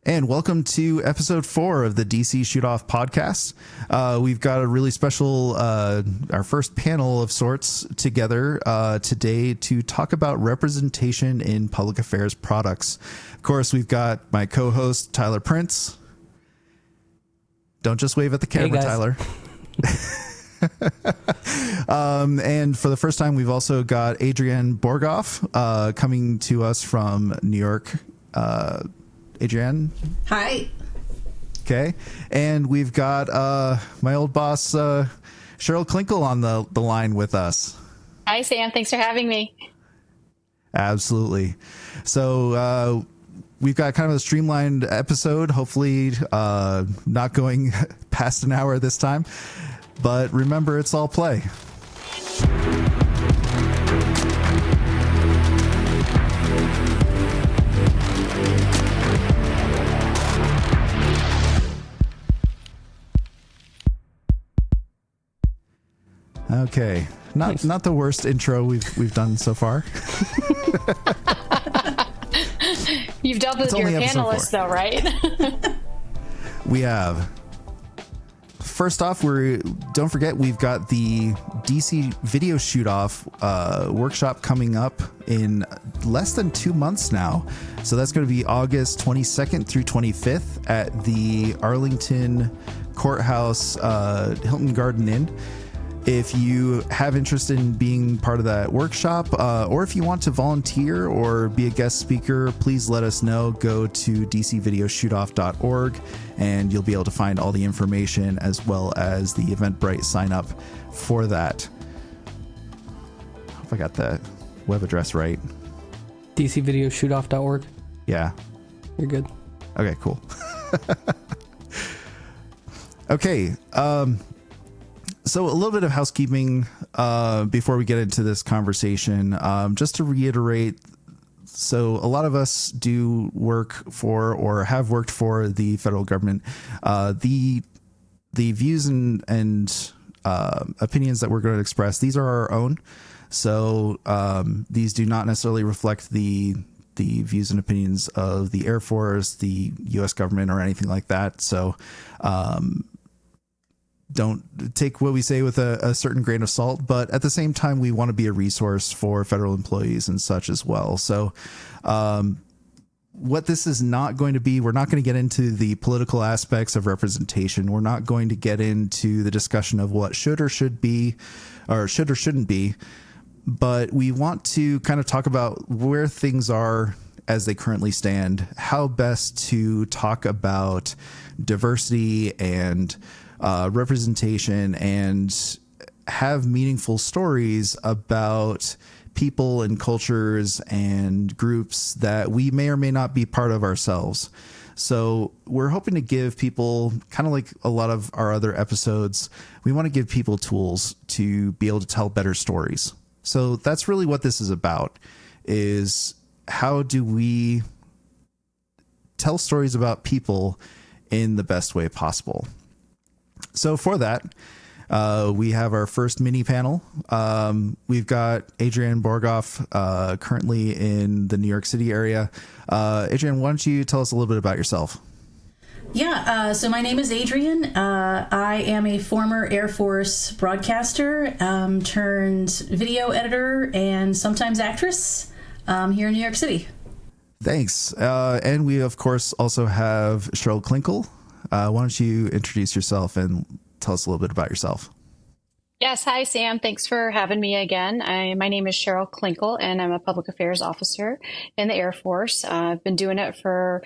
And welcome to episode 4 of the DC Shoot Off podcast. We've got a really special, our first panel of sorts together today to talk about representation in public affairs products. Of course, we've got my co-host, Tyler Prince. Don't just wave at the camera, hey, Tyler. And for the first time, we've also got Adrienne Borgoff coming to us from New York. Adrienne. Hi. Okay. And we've got my old boss, Cheryl Klinkle, on the line with us. Hi, Sam. Thanks for having me. Absolutely. So we've got kind of a streamlined episode, hopefully not going past an hour this time. But remember, it's all play. Okay, not the worst intro we've done so far. You've dealt with your panelists, though, right? We have. First off, don't forget we've got the DC Video Shoot Off workshop coming up in less than 2 months now. So that's going to be August 22nd through 25th at the Arlington Courthouse Hilton Garden Inn. If you have interest in being part of that workshop, or if you want to volunteer or be a guest speaker, please let us know. Go to dcvideoshootoff.org and you'll be able to find all the information as well as the Eventbrite sign up for that. I hope I got the web address right. dcvideoshootoff.org. Yeah. You're good. Okay, cool. Okay. So a little bit of housekeeping before we get into this conversation, just to reiterate. So a lot of us do work for or have worked for the federal government. The views and opinions that we're going to express, these are our own. So these do not necessarily reflect the views and opinions of the Air Force, the U.S. government, or anything like that. So don't take what we say with a certain grain of salt, but at the same time, we want to be a resource for federal employees and such as well. So what this is not going to be, we're not going to get into the political aspects of representation. We're not going to get into the discussion of what should or shouldn't be, but we want to kind of talk about where things are as they currently stand, how best to talk about diversity and representation and have meaningful stories about people and cultures and groups that we may or may not be part of ourselves. So we're hoping to give people, kind of like a lot of our other episodes, we want to give people tools to be able to tell better stories. So that's really what this is about, is how do we tell stories about people in the best way possible. So for that, we have our first mini panel. We've got Adrienne Borgoff, currently in the New York City area. Adrienne, why don't you tell us a little bit about yourself? Yeah, so my name is Adrienne. I am a former Air Force broadcaster, turned video editor, and sometimes actress here in New York City. Thanks. And we, of course, also have Cheryl Klinkle. Why don't you introduce yourself and tell us a little bit about yourself? Yes. Hi, Sam. Thanks for having me again. My name is Cheryl Klinkle, and I'm a public affairs officer in the Air Force. I've been doing it for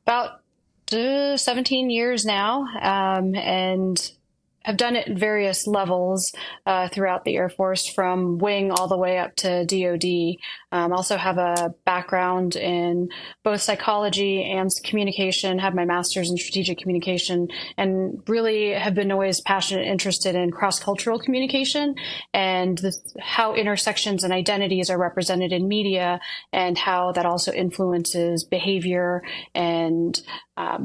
about 17 years now, and I've done it at various levels throughout the Air Force, from wing all the way up to DoD. Also have a background in both psychology and communication, have my master's in strategic communication, and really have been always passionate and interested in cross-cultural communication and how intersections and identities are represented in media, and how that also influences behavior and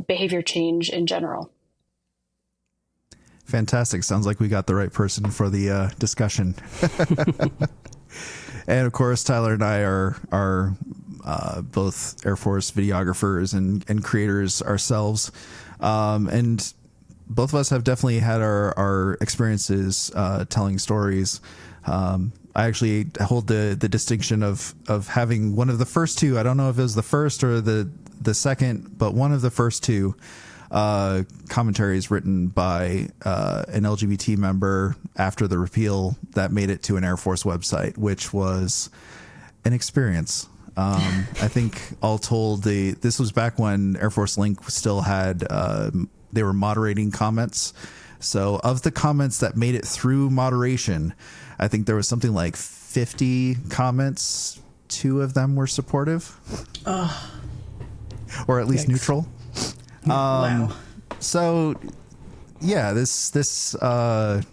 behavior change in general. Fantastic. Sounds like we got the right person for the discussion. And of course, Tyler and I are both Air Force videographers and creators ourselves. And both of us have definitely had our experiences telling stories. I actually hold the distinction of having one of the first two. I don't know if it was the first or the second, but one of the first two commentaries written by an LGBT member after the repeal that made it to an Air Force website, which was an experience. I think all told, this was back when Air Force Link still had, they were moderating comments. So of the comments that made it through moderation, I think there was something like 50 comments. 2 of them were supportive, or at least neutral. Wow. So yeah, this has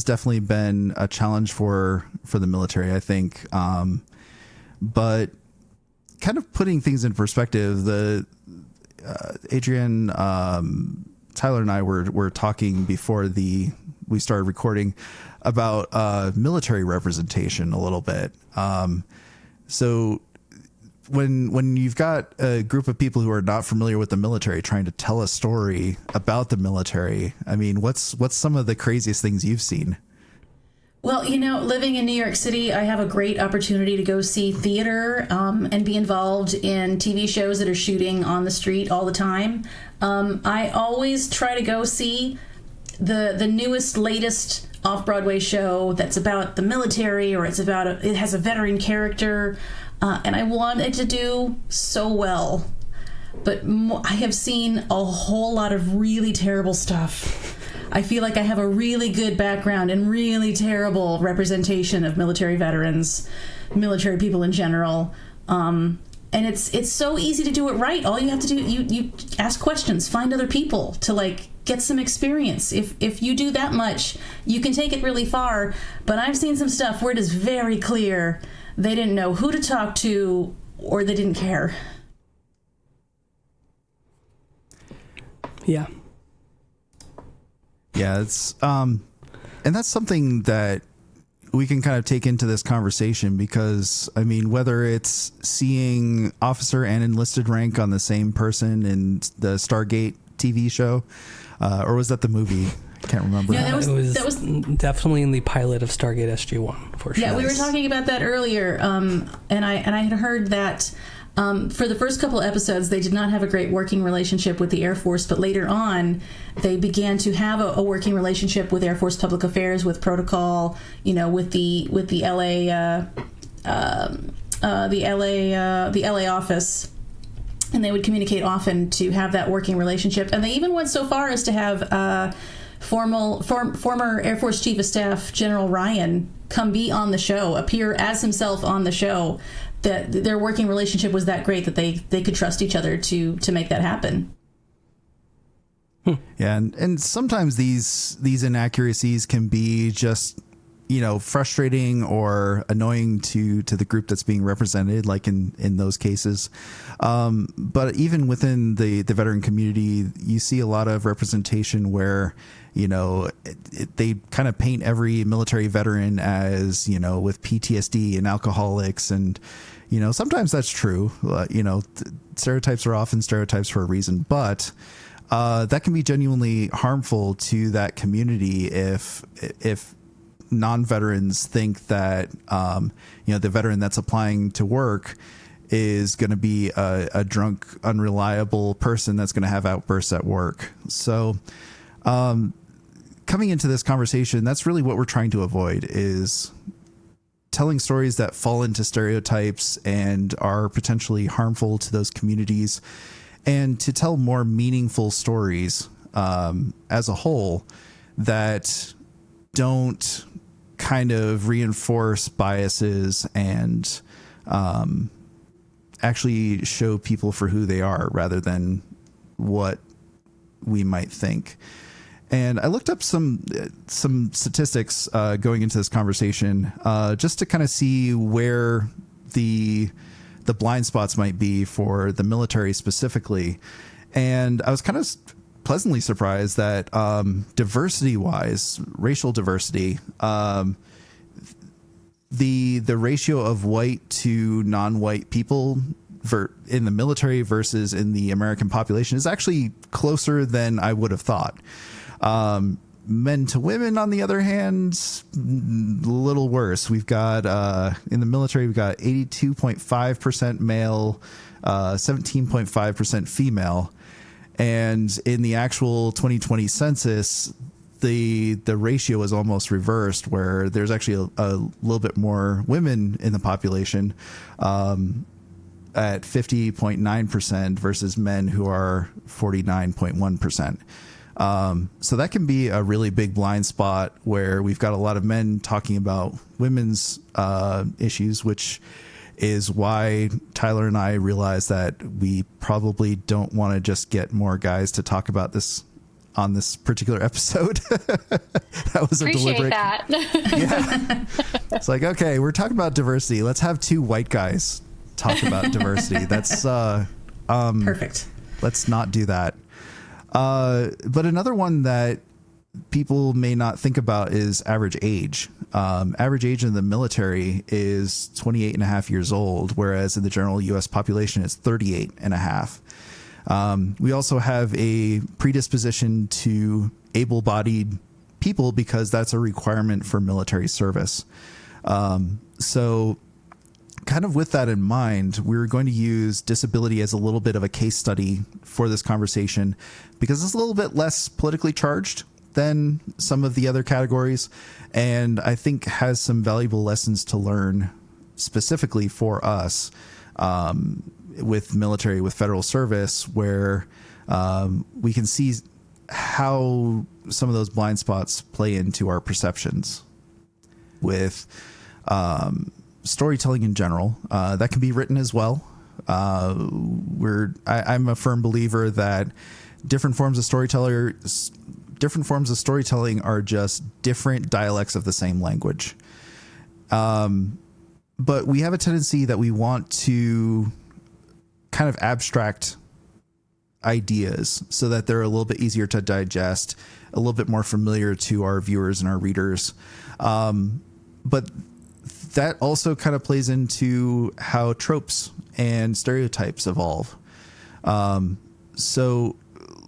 definitely been a challenge for the military, I think. But kind of putting things in perspective, Adrian, Tyler and I were talking before we started recording about military representation a little bit. So when you've got a group of people who are not familiar with the military trying to tell a story about the military, I mean, what's some of the craziest things you've seen? Well, living in New York City, I have a great opportunity to go see theater and be involved in TV shows that are shooting on the street all the time. I always try to go see the newest, latest off-Broadway show that's about the military, or it has a veteran character, and I want it to do so well. But I have seen a whole lot of really terrible stuff. I feel like I have a really good background and really terrible representation of military veterans, military people in general. And it's so easy to do it right. All you have to do, you ask questions, find other people to get some experience. If you do that much, you can take it really far. But I've seen some stuff where it is very clear they didn't know who to talk to, or they didn't care. Yeah. Yeah, it's and that's something that we can kind of take into this conversation, because I mean, whether it's seeing officer and enlisted rank on the same person in the Stargate TV show, or was that the movie? I can't remember. Yeah, that was definitely in the pilot of Stargate SG-1 for sure. Yeah, we were talking about that earlier, and I had heard that. For the first couple episodes, they did not have a great working relationship with the Air Force, but later on, they began to have a working relationship with Air Force Public Affairs, with protocol, with the LA office, and they would communicate often to have that working relationship. And they even went so far as to have former Air Force Chief of Staff General Ryan come be on the show, appear as himself on the show. That their working relationship was that great that they could trust each other to make that happen. Yeah, and sometimes these inaccuracies can be just frustrating or annoying to the group that's being represented, like in those cases. But even within the veteran community, you see a lot of representation where they kind of paint every military veteran as with PTSD and alcoholics, and sometimes that's true. Stereotypes are often stereotypes for a reason, but that can be genuinely harmful to that community if non-veterans think that the veteran that's applying to work is going to be a drunk, unreliable person that's going to have outbursts at work. So coming into this conversation, that's really what we're trying to avoid, is telling stories that fall into stereotypes and are potentially harmful to those communities, and to tell more meaningful stories as a whole that don't kind of reinforce biases and actually show people for who they are rather than what we might think. And I looked up some statistics going into this conversation just to kind of see where the blind spots might be for the military specifically. And I was kind of pleasantly surprised that the ratio of white to non-white people in the military versus in the American population is actually closer than I would have thought. Men to women, on the other hand, a little worse. We've got in the military, we've got 82.5% male, 17.5% female, and in the actual 2020 census, the ratio is almost reversed, where there's actually a little bit more women in the population, at 50.9% versus men, who are 49.1%. So that can be a really big blind spot, where we've got a lot of men talking about women's issues, which is why Tyler and I realized that we probably don't want to just get more guys to talk about this on this particular episode. That was Appreciate a deliberate. that. Yeah. It's like, okay, we're talking about diversity. Let's have two white guys talk about diversity. That's Perfect. let's not do that. But another one that people may not think about is average age. Average age in the military is 28 and a half years old, whereas in the general U.S. population, it's 38 and a half. We also have a predisposition to able-bodied people because that's a requirement for military service. So kind of with that in mind, we're going to use disability as a little bit of a case study for this conversation, because it's a little bit less politically charged than some of the other categories, and I think has some valuable lessons to learn specifically for us with military, with federal service, where we can see how some of those blind spots play into our perceptions with storytelling in general. That can be written as well. I'm a firm believer that different forms of storytelling are just different dialects of the same language. But we have a tendency that we want to kind of abstract ideas so that they're a little bit easier to digest, a little bit more familiar to our viewers and our readers. But that also kind of plays into how tropes and stereotypes evolve. So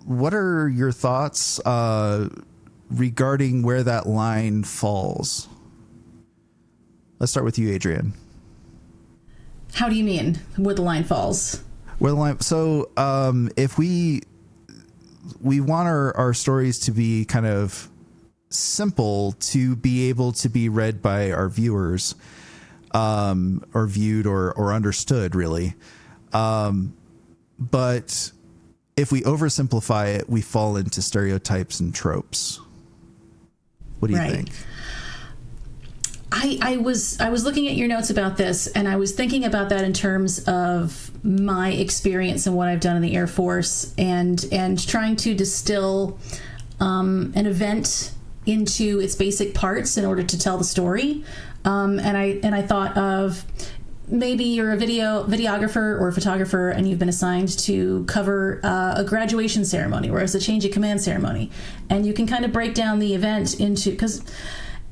what are your thoughts regarding where that line falls? Let's start with you, Adrian. How do you mean where the line falls? Where the line? So if we want our stories to be kind of simple, to be able to be read by our viewers, or viewed or understood, really. But if we oversimplify it, we fall into stereotypes and tropes. What do you think? I was looking at your notes about this, and I was thinking about that in terms of my experience and what I've done in the Air Force, and trying to distill an event into its basic parts in order to tell the story. And I thought of, maybe you're a videographer or a photographer, and you've been assigned to cover a graduation ceremony, or as a change of command ceremony, and you can kind of break down the event into, because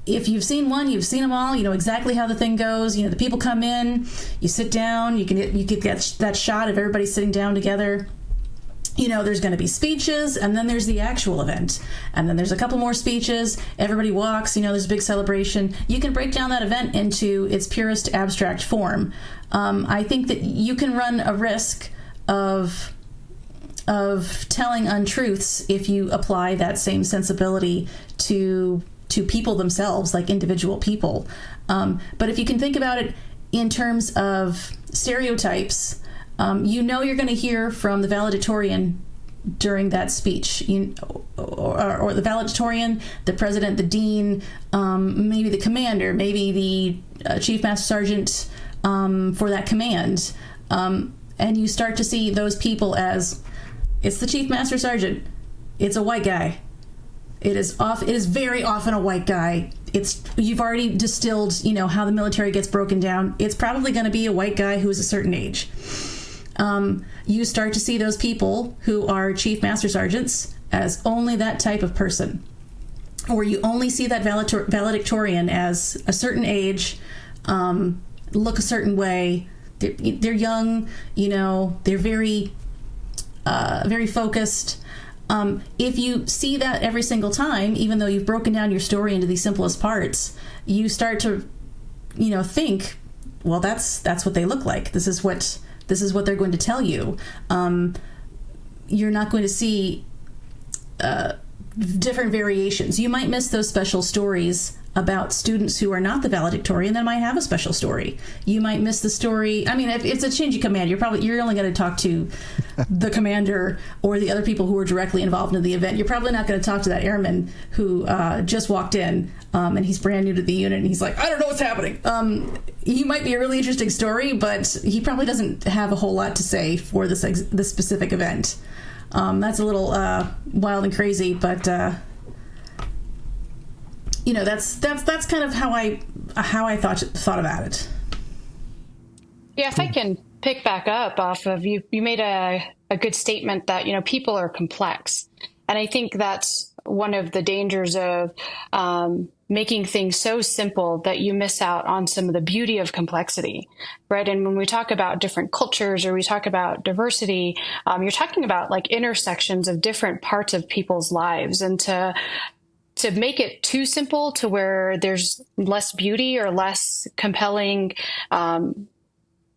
if you've seen one, you've seen them all. You know exactly how the thing goes. You know, the people come in, you sit down, you get that shot of everybody sitting down together. You know, there's going to be speeches, and then there's the actual event, and then there's a couple more speeches. Everybody walks. You know, there's a big celebration. You can break down that event into its purest abstract form. I think that you can run a risk of telling untruths if you apply that same sensibility to people themselves, like individual people. But if you can think about it in terms of stereotypes, you know you're going to hear from the valedictorian during that speech, or the valedictorian, the president, the dean, maybe the commander, maybe the chief master sergeant for that command. And you start to see those people as, it's the chief master sergeant, it's a white guy. It is very often a white guy. You've already distilled, you know, how the military gets broken down. It's probably going to be a white guy who is a certain age. You start to see those people who are chief master sergeants as only that type of person. Or you only see that valedictorian as a certain age, look a certain way. They're young, they're very, very focused. If you see that every single time, even though you've broken down your story into the simplest parts, you start to, think, well, that's what they look like. This is what they're going to tell you. You're not going to see different variations. You might miss those special stories about students who are not the valedictorian that might have a special story. You might miss the story. I mean, if it's a change of command, you're only going to talk to the commander or the other people who are directly involved in the event. You're probably not going to talk to that airman who just walked in and he's brand new to the unit and he's like, I don't know what's happening. He might be a really interesting story, but he probably doesn't have a whole lot to say for this specific event. That's a little wild and crazy, but that's kind of how I thought about it. Yeah, if I can pick back up off of you made a good statement that people are complex, and I think that's one of the dangers of making things so simple that you miss out on some of the beauty of complexity, right? And when we talk about different cultures or we talk about diversity, you're talking about like intersections of different parts of people's lives, and to make it too simple to where there's less beauty or less compelling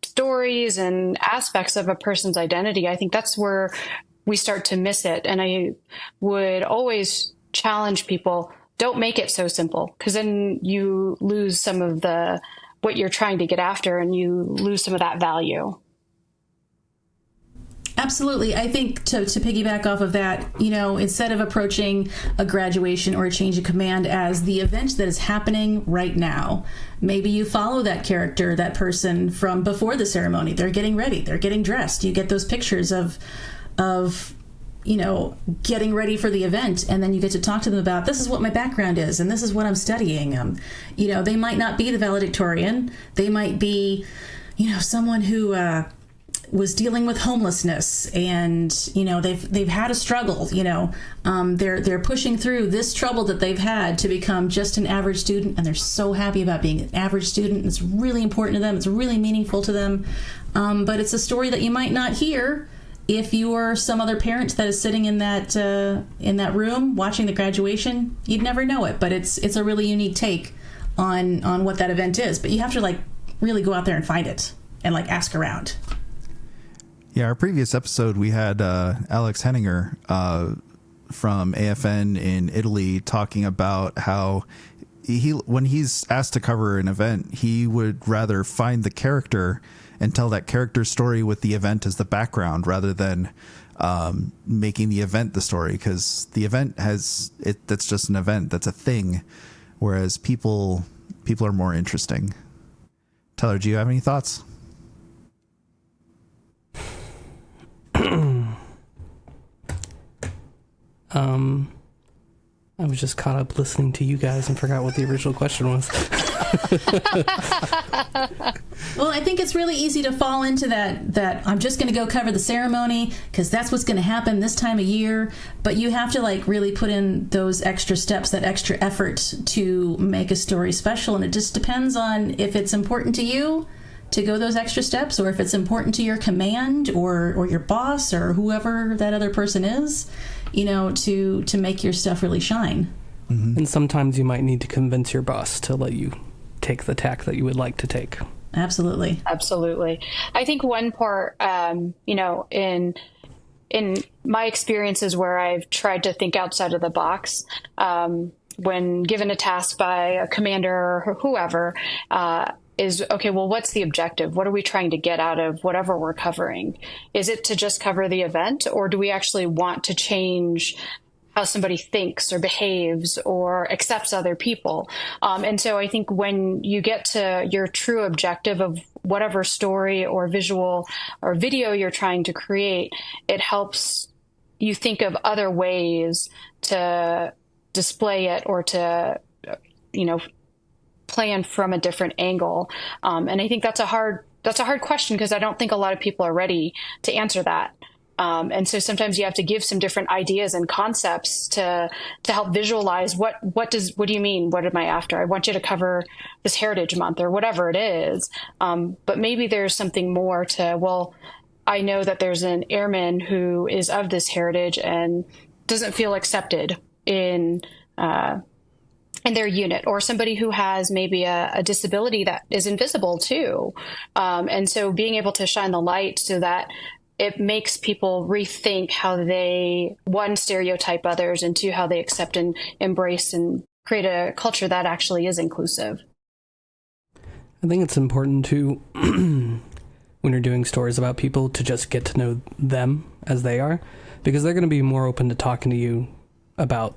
stories and aspects of a person's identity, I think that's where we start to miss it. And I would always challenge people, don't make it so simple, because then you lose some of what you're trying to get after, and you lose some of that value. Absolutely. I think to piggyback off of that, instead of approaching a graduation or a change of command as the event that is happening right now, maybe you follow that character, that person from before the ceremony. They're getting ready. They're getting dressed. You get those pictures of getting ready for the event, and then you get to talk to them about, this is what my background is, and this is what I'm studying. They might not be the valedictorian. They might be, someone who was dealing with homelessness, and they've had a struggle. They're pushing through this trouble that they've had to become just an average student, and they're so happy about being an average student. It's really important to them. It's really meaningful to them. But it's a story that you might not hear if you are some other parent that is sitting in that room watching the graduation. You'd never know it, but it's a really unique take on what that event is. But you have to really go out there and find it and ask around. Yeah, our previous episode, we had Alex Henninger from AFN in Italy talking about how when he's asked to cover an event, he would rather find the character and tell that character's story with the event as the background rather than making the event the story, because the event that's just an event, that's a thing, whereas people are more interesting. Tyler, do you have any thoughts? I was just caught up listening to you guys and forgot what the original question was. Well, I think it's really easy to fall into that I'm just going to go cover the ceremony because that's what's going to happen this time of year. But you have to really put in those extra steps, that extra effort to make a story special. And it just depends on if it's important to you to go those extra steps, or if it's important to your command or your boss or whoever that other person is, to make your stuff really shine. Mm-hmm. And sometimes you might need to convince your boss to let you take the tack that you would like to take. Absolutely. I think one part, in my experiences where I've tried to think outside of the box, when given a task by a commander or whoever, is, okay, well, what's the objective? What are we trying to get out of whatever we're covering? Is it to just cover the event, or do we actually want to change how somebody thinks or behaves or accepts other people? And so I think when you get to your true objective of whatever story or visual or video you're trying to create, it helps you think of other ways to display it or to, plan from a different angle. And I think that's a hard question, because I don't think a lot of people are ready to answer that. And so sometimes you have to give some different ideas and concepts to help visualize what do you mean? What am I after? I want you to cover this Heritage Month or whatever it is. But maybe there's something more to, well, I know that there's an airman who is of this heritage and doesn't feel accepted in their unit, or somebody who has maybe a disability that is invisible too. And so being able to shine the light so that it makes people rethink how they, one, stereotype others, and two, how they accept and embrace and create a culture that actually is inclusive. I think it's important to, when you're doing stories about people, to just get to know them as they are, because they're going to be more open to talking to you about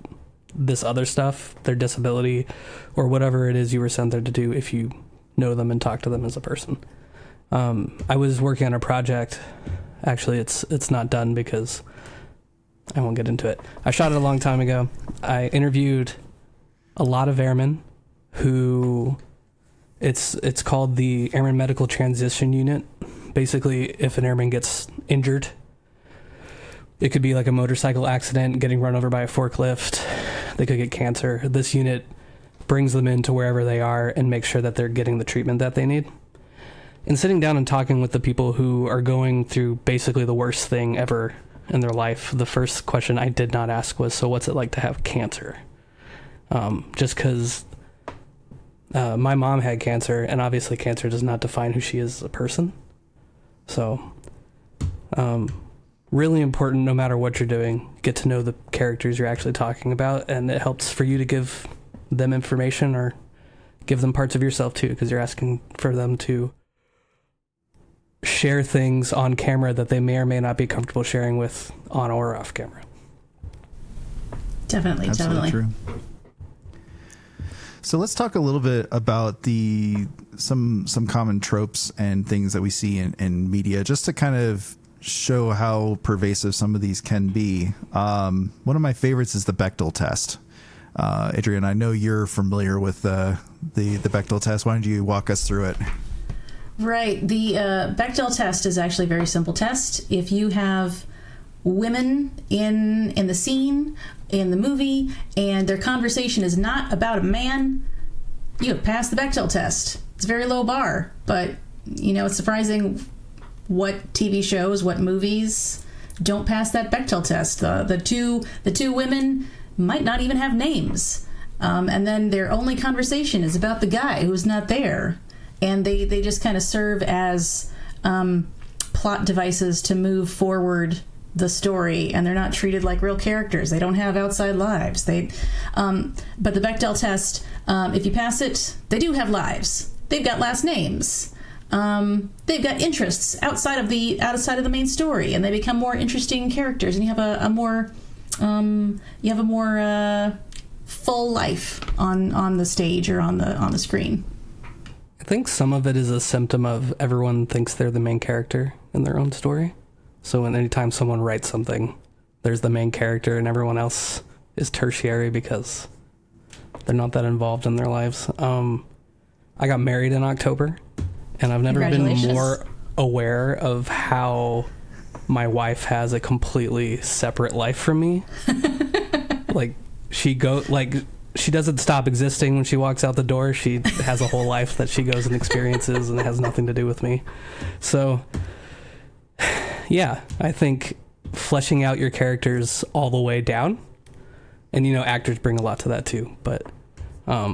this other stuff, their disability, or whatever it is you were sent there to do, if you know them and talk to them as a person. I was working on a project. Actually, it's not done because I won't get into it. I shot it a long time ago. I interviewed a lot of airmen who, it's called the Airman Medical Transition Unit. Basically, if an airman gets injured, it could be like a motorcycle accident, getting run over by a forklift. They could get cancer. This unit brings them into wherever they are and makes sure that they're getting the treatment that they need. And sitting down and talking with the people who are going through basically the worst thing ever in their life, the first question I did not ask was, so what's it like to have cancer? Just because my mom had cancer, and obviously cancer does not define who she is as a person. So really important, no matter what you're doing, get to know the characters you're actually talking about, and it helps for you to give them information or give them parts of yourself too, because you're asking for them to share things on camera that they may or may not be comfortable sharing with on or off camera. Definitely. True. So let's talk a little bit about some common tropes and things that we see in media, just to kind of show how pervasive some of these can be. One of my favorites is the Bechdel test. Adrian, I know you're familiar with the Bechdel test. Why don't you walk us through it? Right. The Bechdel test is actually a very simple test. If you have women in the scene, in the movie, and their conversation is not about a man, you have passed the Bechdel test. It's a very low bar, but it's surprising what TV shows, what movies don't pass that Bechdel test. The two women might not even have names, and then their only conversation is about the guy who's not there. And they just kind of serve as plot devices to move forward the story, and they're not treated like real characters. They don't have outside lives. But the Bechdel test, if you pass it, they do have lives. They've got last names. They've got interests outside of the main story, and they become more interesting characters. And you have a more full life on the stage or on the screen. I think some of it is a symptom of everyone thinks they're the main character in their own story. So anytime someone writes something, there's the main character and everyone else is tertiary because they're not that involved in their lives. I got married in October, and I've never been more aware of how my wife has a completely separate life from me. She doesn't stop existing when she walks out the door. She has a whole life that she goes and experiences, and it has nothing to do with me. So, yeah, I think fleshing out your characters all the way down, and actors bring a lot to that too, but a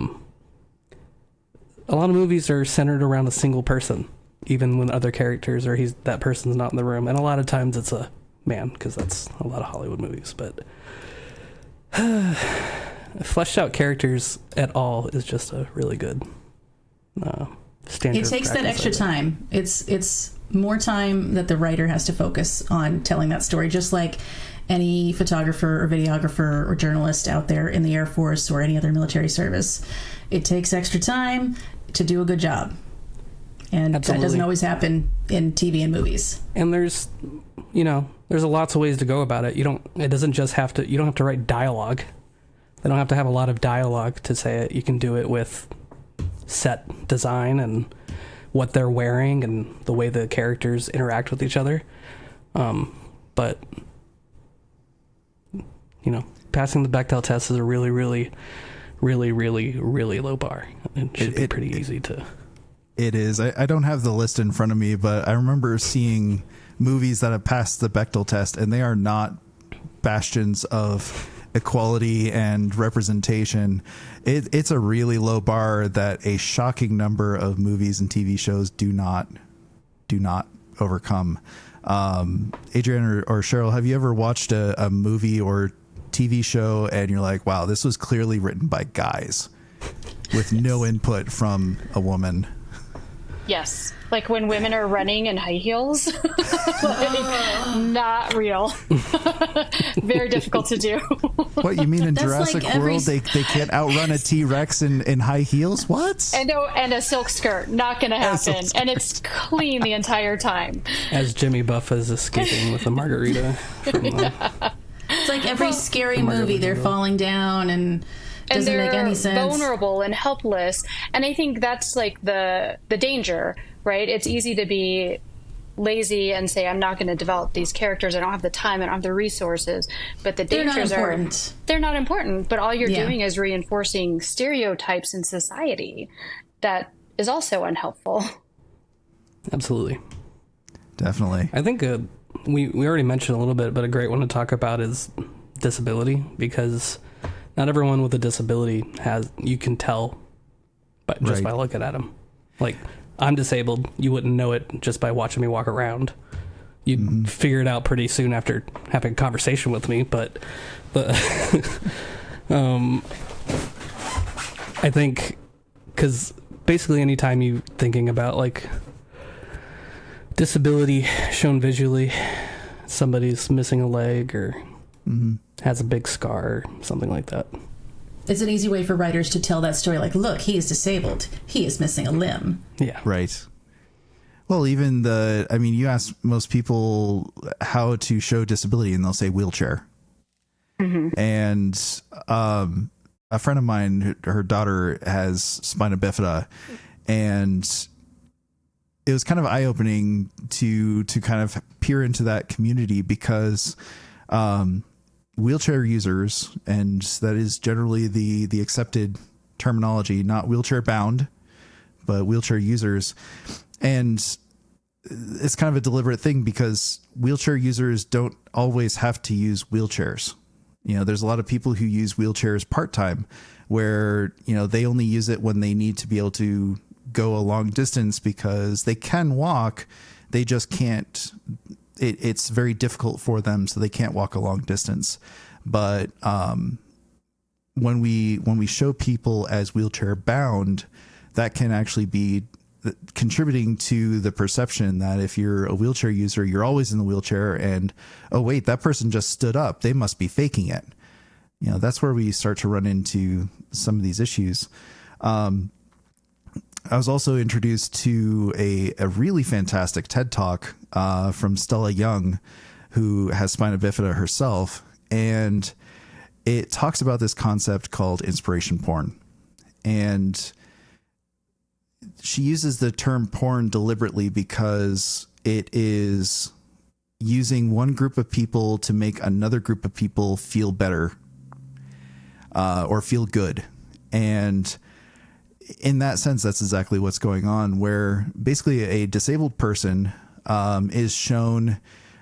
lot of movies are centered around a single person, even when other characters or that person's not in the room. And a lot of times it's a man, because that's a lot of Hollywood movies, but fleshed out characters at all is just a really good standard. It takes that extra time. It's more time that the writer has to focus on telling that story, just like any photographer or videographer or journalist out there in the Air Force or any other military service. It takes extra time to do a good job. And Absolutely. That doesn't always happen in TV and movies. And there's lots of ways to go about it. You don't have to write dialogue. They don't have to have a lot of dialogue to say it. You can do it with set design and what they're wearing and the way the characters interact with each other. but passing the Bechdel test is a really, really, really, really, really low bar. It should be pretty easy to. It is. I don't have the list in front of me, but I remember seeing movies that have passed the Bechdel test, and they are not bastions of equality and representation. It's a really low bar that a shocking number of movies and TV shows do not overcome. Adrienne or Cheryl, have you ever watched a movie or TV show and you're like, wow, this was clearly written by guys with no input from a woman? Yes. Like when women are running in high heels. Like, not real. Very difficult to do. What, you mean in That's Jurassic like World they can't outrun a T-Rex in high heels? What? And a silk skirt. Not going to happen. And it's clean the entire time. As Jimmy Buff is escaping with a margarita. It's like every scary movie, they're falling down and doesn't they're make any sense. Vulnerable and helpless. And I think that's like the danger, right? It's easy to be lazy and say, I'm not going to develop these characters. I don't have the time. I don't have the resources. But the dangers they're not important. But all you're doing is reinforcing stereotypes in society that is also unhelpful. Absolutely. Definitely. I think we already mentioned a little bit, but a great one to talk about is disability, because not everyone with a disability you can tell, but just by looking at them. Like, I'm disabled. You wouldn't know it just by watching me walk around. You'd figure it out pretty soon after having a conversation with me. But I think, because basically anytime you're thinking about like disability shown visually, somebody's missing a leg or has a big scar, something like that. It's an easy way for writers to tell that story. Like, look, he is disabled. He is missing a limb. Yeah. Right. Well, even you ask most people how to show disability and they'll say wheelchair. And a friend of mine, her daughter has spina bifida, and it was kind of eye-opening to kind of peer into that community, because wheelchair users, and that is generally the accepted terminology, not wheelchair bound, but wheelchair users. And it's kind of a deliberate thing, because wheelchair users don't always have to use wheelchairs. There's a lot of people who use wheelchairs part-time, where, they only use it when they need to be able to go a long distance, because they can walk, they just can't. It's very difficult for them, so they can't walk a long distance. But when we show people as wheelchair bound, that can actually be contributing to the perception that if you're a wheelchair user, you're always in the wheelchair, and oh wait, that person just stood up, they must be faking it. That's where we start to run into some of these issues. I was also introduced to a really fantastic TED Talk from Stella Young, who has spina bifida herself. And it talks about this concept called inspiration porn. And she uses the term porn deliberately because it is using one group of people to make another group of people feel better or feel good. And in that sense, that's exactly what's going on, where basically a disabled person is shown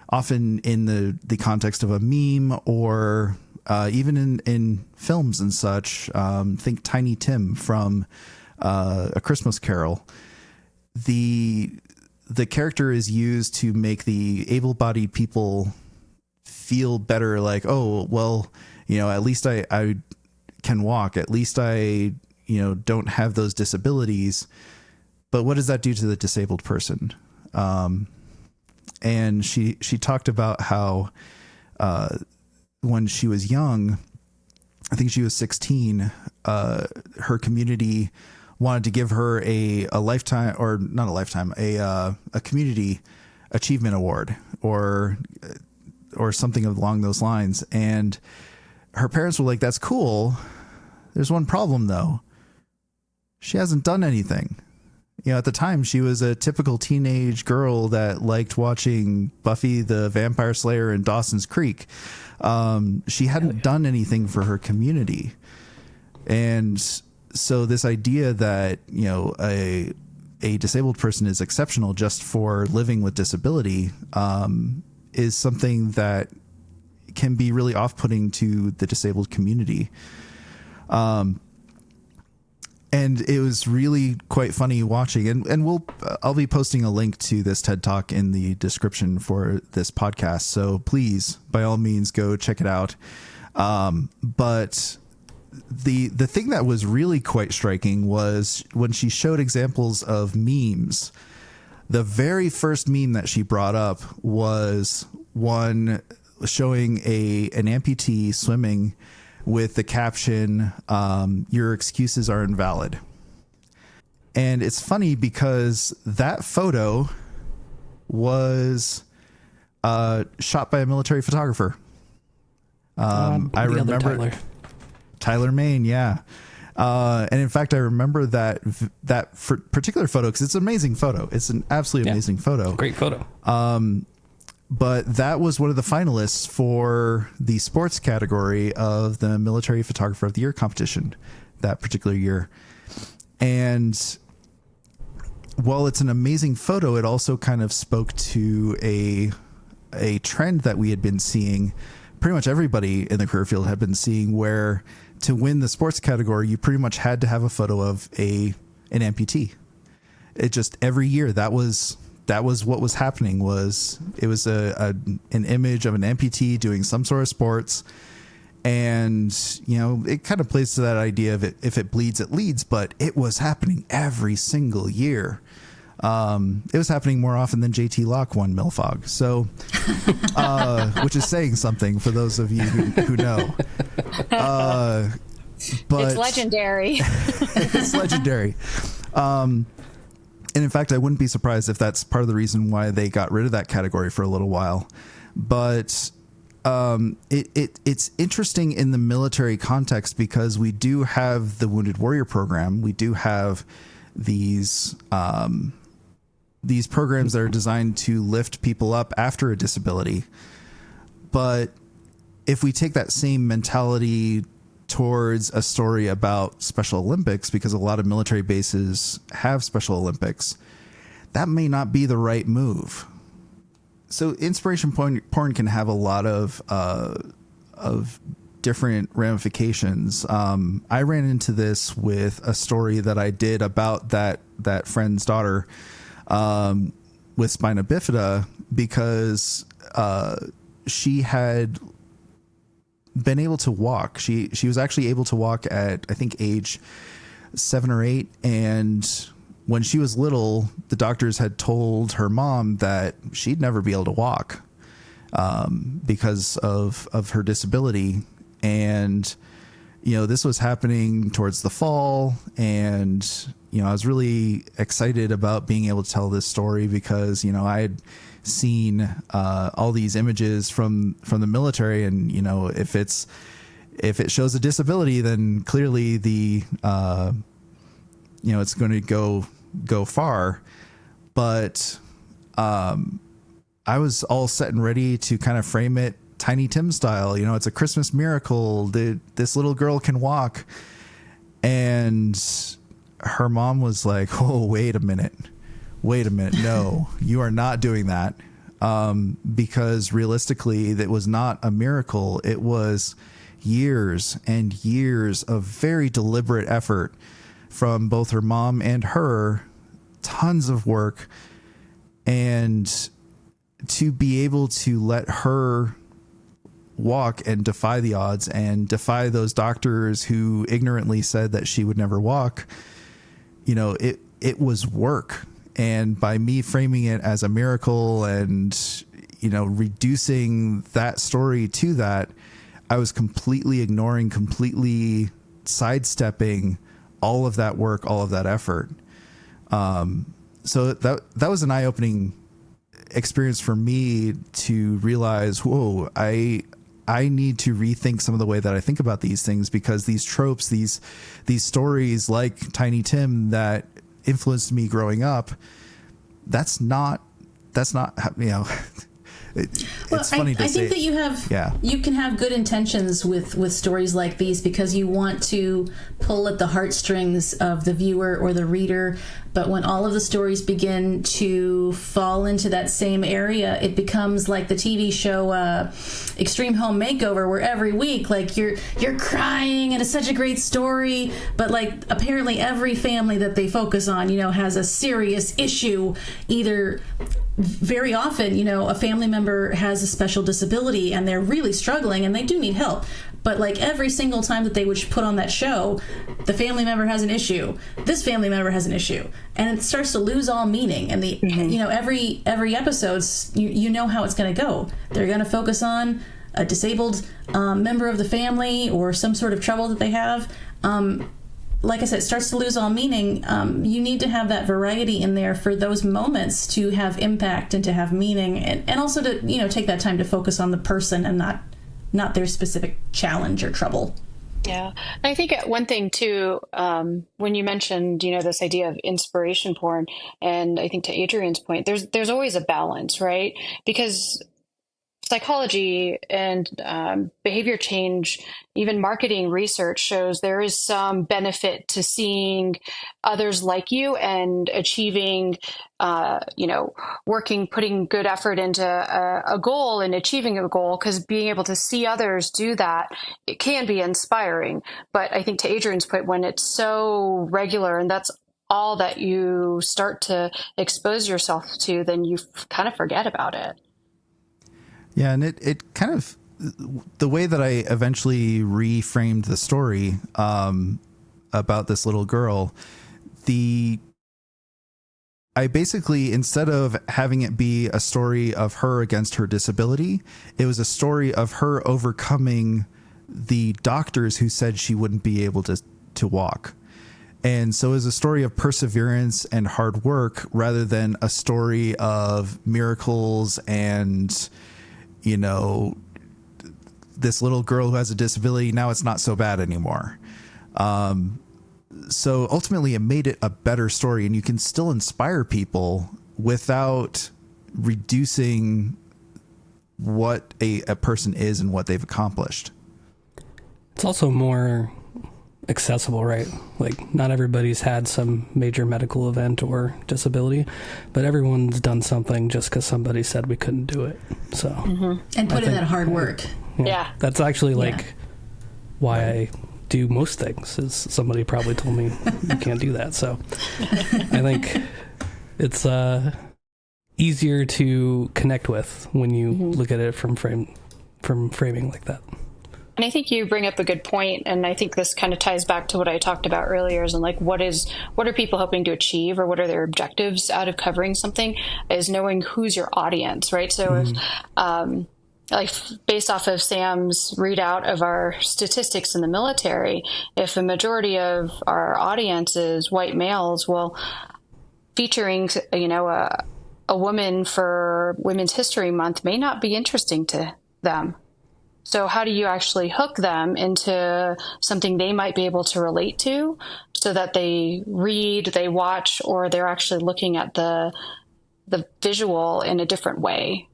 often in the context of a meme, or even in films and such. Think Tiny Tim from A Christmas Carol. The character is used to make the able-bodied people feel better, like, oh, well, at least I can walk, at least I don't have those disabilities. But what does that do to the disabled person? And she talked about how when she was young, I think she was 16, her community wanted to give her a lifetime, or not a lifetime, a community achievement award, or something along those lines. And her parents were like, that's cool. There's one problem though. She hasn't done anything. You know, at the time, she was a typical teenage girl that liked watching Buffy the Vampire Slayer and Dawson's Creek. She hadn't done anything for her community. And so this idea that, you know, a disabled person is exceptional just for living with disability is something that can be really off-putting to the disabled community. And it was really quite funny watching, and I'll be posting a link to this TED Talk in the description for this podcast. So please, by all means, go check it out. But the thing that was really quite striking was when she showed examples of memes. The very first meme that she brought up was one showing an amputee swimming with the caption, "Your excuses are invalid." And it's funny because that photo was shot by a military photographer. I remember Tyler Main, yeah. And in fact, I remember that particular photo because it's an amazing photo. It's an absolutely amazing photo. Great photo. But that was one of the finalists for the sports category of the Military Photographer of the Year competition that particular year. And while it's an amazing photo, it also kind of spoke to a trend that we had been seeing. Pretty much everybody in the career field had been seeing, where to win the sports category, you pretty much had to have a photo of an amputee. It just every year that was what was happening. It was an image of an amputee doing some sort of sports. And, you know, it kind of plays to that idea of if it bleeds, it leads, but it was happening every single year. It was happening more often than JT Locke won Milfog. So, which is saying something for those of you who know. But it's legendary. It's legendary. And in fact, I wouldn't be surprised if that's part of the reason why they got rid of that category for a little while. But it's interesting in the military context because we do have the Wounded Warrior program. We do have these programs that are designed to lift people up after a disability. But if we take that same mentality towards a story about Special Olympics, because a lot of military bases have Special Olympics, that may not be the right move. So inspiration porn can have a lot of different ramifications. I ran into this with a story that I did about that friend's daughter with spina bifida, because she had been able to walk. She was actually able to walk at, I think, age 7 or 8. And when she was little, the doctors had told her mom that she'd never be able to walk because of her disability. And, you know, this was happening towards the fall. And, you know, I was really excited about being able to tell this story because, you know, I had seen all these images from the military, and you know, if it shows a disability, then clearly it's going to go far. But I was all set and ready to kind of frame it Tiny Tim style. You know, it's a Christmas miracle. This little girl can walk. And her mom was like, "Oh, wait a minute. No, you are not doing that." Because realistically, that was not a miracle. It was years and years of very deliberate effort from both her mom and her, tons of work. And to be able to let her walk and defy the odds and defy those doctors who ignorantly said that she would never walk, you know, it was work. And by me framing it as a miracle and, you know, reducing that story to that, I was completely ignoring, completely sidestepping all of that work, all of that effort. So that was an eye-opening experience for me to realize, whoa, I need to rethink some of the way that I think about these things, because these tropes, these stories like Tiny Tim that influenced me growing up, that's not you know. It's funny to I say. think that you can have good intentions with stories like these because you want to pull at the heartstrings of the viewer or the reader. But when all of the stories begin to fall into that same area, it becomes like the TV show Extreme Home Makeover, where every week, like, you're crying and it's such a great story, but like apparently every family that they focus on, you know, has a serious issue. Either very often, you know, a family member has a special disability and they're really struggling and they do need help. But like every single time that they would put on that show, the family member has an issue. This family member has an issue, and it starts to lose all meaning. And the you know, every episode's you know how it's going to go. They're going to focus on a disabled member of the family or some sort of trouble that they have. Like I said, it starts to lose all meaning. You need to have that variety in there for those moments to have impact and to have meaning, and also to, you know, take that time to focus on the person and not their specific challenge or trouble. Yeah. And I think one thing too, when you mentioned, you know, this idea of inspiration porn, and I think to Adrian's point, there's always a balance, right? Because psychology and behavior change, even marketing research shows there is some benefit to seeing others like you and achieving, you know, putting good effort into a goal and achieving a goal, because being able to see others do that, it can be inspiring. But I think to Adrian's point, when it's so regular and that's all that you start to expose yourself to, then you kind of forget about it. Yeah, and it kind of, the way that I eventually reframed the story about this little girl, I basically, instead of having it be a story of her against her disability, it was a story of her overcoming the doctors who said she wouldn't be able to walk. And so it was a story of perseverance and hard work rather than a story of miracles and, you know, this little girl who has a disability, now it's not so bad anymore. So ultimately it made it a better story, and you can still inspire people without reducing what a person is and what they've accomplished. It's also more accessible, right? Like, not everybody's had some major medical event or disability, but everyone's done something just because somebody said we couldn't do it. So And put in that hard work. Yeah. That's actually why I do most things, is somebody probably told me you can't do that. So I think it's easier to connect with when you look at it from framing like that. And I think you bring up a good point, and I think this kind of ties back to what I talked about earlier, is like what are people hoping to achieve, or what are their objectives out of covering something, is knowing who's your audience, right? So if like based off of Sam's readout of our statistics in the military, if a majority of our audience is white males, well, featuring, you know, a woman for Women's History Month may not be interesting to them. So how do you actually hook them into something they might be able to relate to, so that they read, they watch, or they're actually looking at the visual in a different way?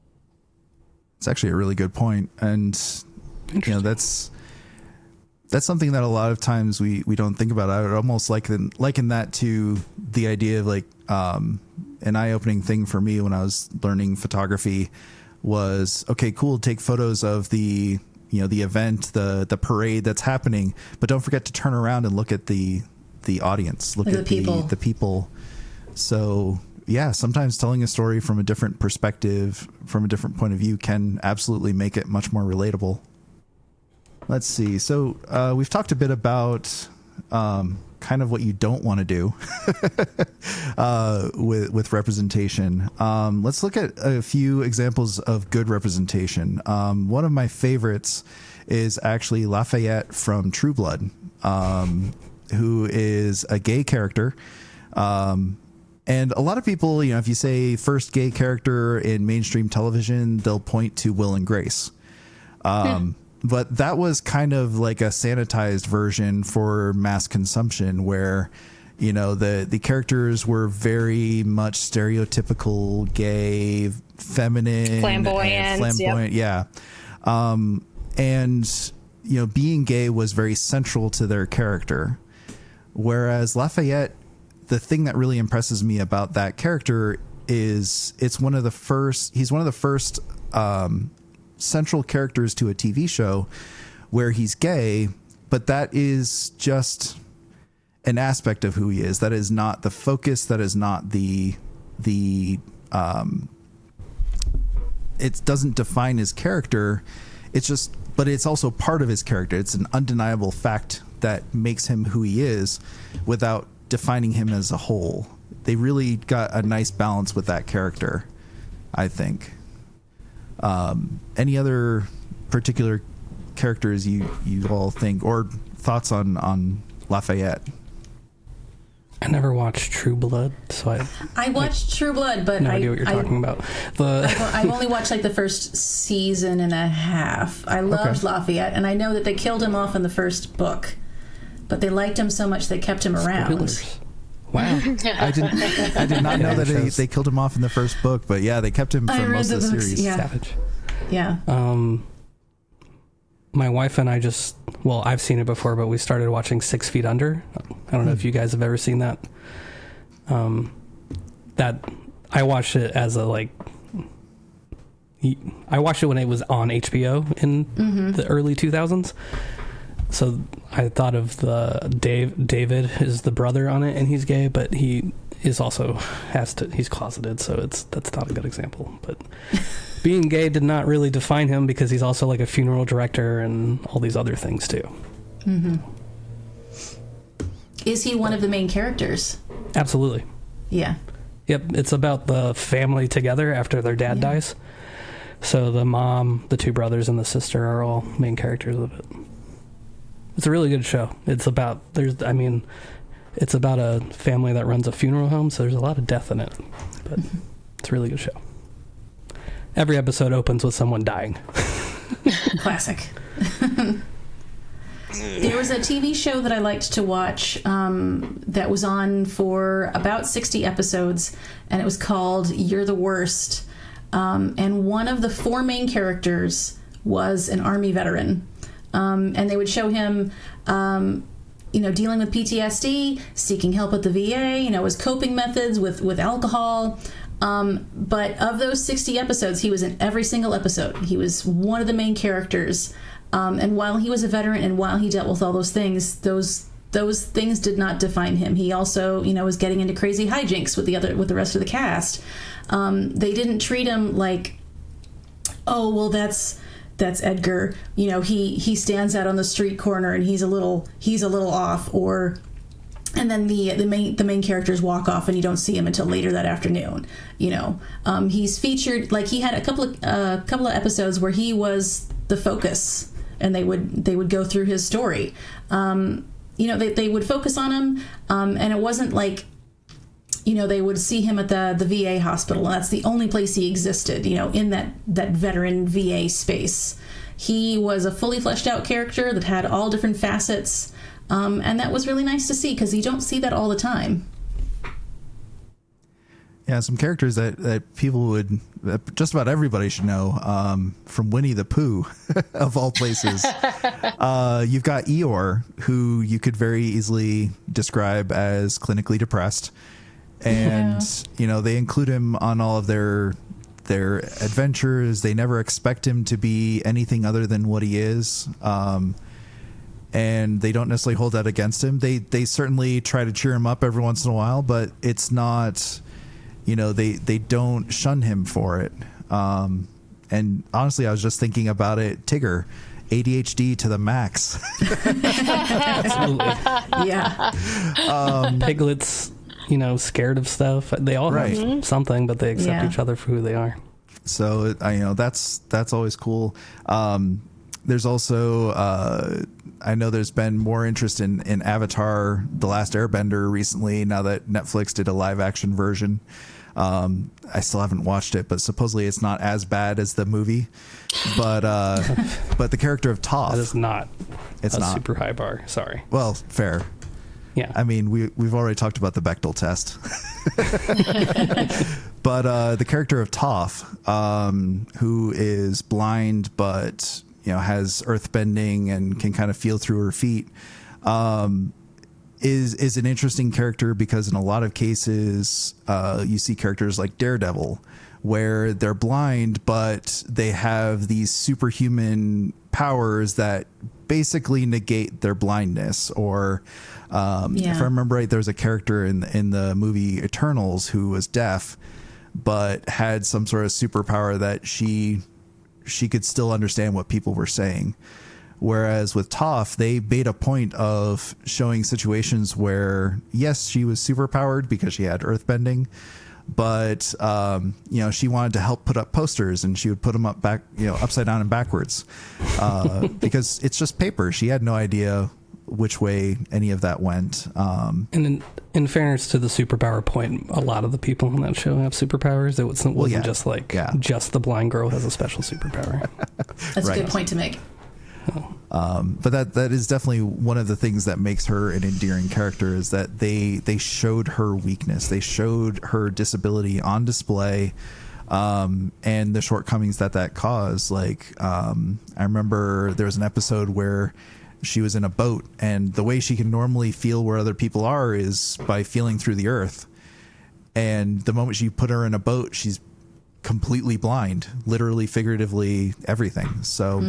It's actually a really good point. And, you know, that's something that a lot of times we don't think about. I would almost liken that to the idea of like an eye-opening thing for me when I was learning photography was, okay, cool, take photos of the, you know, the event, the parade that's happening, but don't forget to turn around and look at the audience, look at the people. So yeah, sometimes telling a story from a different perspective, from a different point of view, can absolutely make it much more relatable. Let's see. So we've talked a bit about kind of what you don't want to do with representation. Let's look at a few examples of good representation. One of my favorites is actually Lafayette from True Blood, who is a gay character. And a lot of people, you know, if you say first gay character in mainstream television, they'll point to Will and Grace. But that was kind of like a sanitized version for mass consumption, where, You know, the characters were very much stereotypical gay, feminine, Flamboyant, and flamboyant. yep. Yeah. And, you know, being gay was very central to their character. Whereas Lafayette, the thing that really impresses me about that character is he's one of the first central characters to a TV show where he's gay, but that is just an aspect of who he is. That is not the focus. That is not it doesn't define his character. It's just, but it's also part of his character. It's an undeniable fact that makes him who he is without defining him as a whole. They really got a nice balance with that character, I think. Any other particular characters you all think, or thoughts on Lafayette? I never watched True Blood, so I watched True Blood, but no idea what you're talking about. I've only watched like the first season and a half. I loved Lafayette, and I know that they killed him off in the first book, but they liked him so much they kept him around. Spoilers. Wow. I did not know that they killed him off in the first book, but yeah, they kept him for most of the series. Yeah. Savage. Yeah. My wife and I I've seen it before, but we started watching 6 Feet Under. I don't know if you guys have ever seen that. That I watched it as I watched it when it was on HBO in the early 2000s. So I thought of David is the brother on it, and he's gay, but he is also he's closeted, so that's not a good example. But being gay did not really define him because he's also like a funeral director and all these other things too. Mm-hmm. Is he one of the main characters? Absolutely. Yeah. Yep. It's about the family together after their dad dies. So the mom, the 2 brothers, and the sister are all main characters of it. It's a really good show. It's about it's about a family that runs a funeral home, so there's a lot of death in it. But it's a really good show. Every episode opens with someone dying. Classic. There was a TV show that I liked to watch that was on for about 60 episodes, and it was called You're the Worst. And one of the 4 main characters was an Army veteran. And they would show him, dealing with PTSD, seeking help at the VA, his coping methods with alcohol. But of those 60 episodes, he was in every single episode. He was one of the main characters. And while he was a veteran and while he dealt with all those things things did not define him. He also, was getting into crazy hijinks with the rest of the cast. They didn't treat him like, oh, well, that's Edgar. He stands out on the street corner and he's a little off, and then the main characters walk off and you don't see him until later that afternoon. He's featured, like, he had a couple of episodes where he was the focus, and they would go through his story. They would focus on him, and it wasn't like, they would see him at the VA hospital, and that's the only place he existed, in that veteran VA space. He was a fully fleshed out character that had all different facets, and that was really nice to see, because you don't see that all the time. Yeah, some characters that people just about everybody should know, from Winnie the Pooh, of all places. You've got Eeyore, who you could very easily describe as clinically depressed. And, they include him on all of their adventures. They never expect him to be anything other than what he is. And they don't necessarily hold that against him. They certainly try to cheer him up every once in a while, but it's not... they don't shun him for it. And honestly, I was just thinking about it. Tigger, ADHD to the max. Absolutely. Yeah. Piglet's, scared of stuff. They all have something, but they accept each other for who they are. So, that's always cool. There's also, I know there's been more interest in Avatar: The Last Airbender recently, now that Netflix did a live action version. I still haven't watched it, but supposedly it's not as bad as the movie. But the character of Toph, that is not not super high bar. Sorry. Well, fair. Yeah. I mean, we've already talked about the Bechdel test. But the character of Toph, who is blind but has earthbending and can kind of feel through her feet, is an interesting character because in a lot of cases, you see characters like Daredevil, where they're blind but they have these superhuman powers that basically negate their blindness. Or if I remember right, there was a character in the movie Eternals who was deaf but had some sort of superpower that she could still understand what people were saying. Whereas with Toph, they made a point of showing situations where, yes, she was superpowered because she had earthbending, but she wanted to help put up posters, and she would put them up upside down and backwards because it's just paper. She had no idea which way any of that went. And in fairness to the superpower point, a lot of the people on that show have superpowers. It wasn't just just the blind girl has a special superpower. That's a good point to make. But that is definitely one of the things that makes her an endearing character, is that they showed her weakness. They showed her disability on display, and the shortcomings that caused. Like, I remember there was an episode where she was in a boat, and the way she can normally feel where other people are is by feeling through the earth. And the moment you put her in a boat, she's completely blind, literally, figuratively, everything. So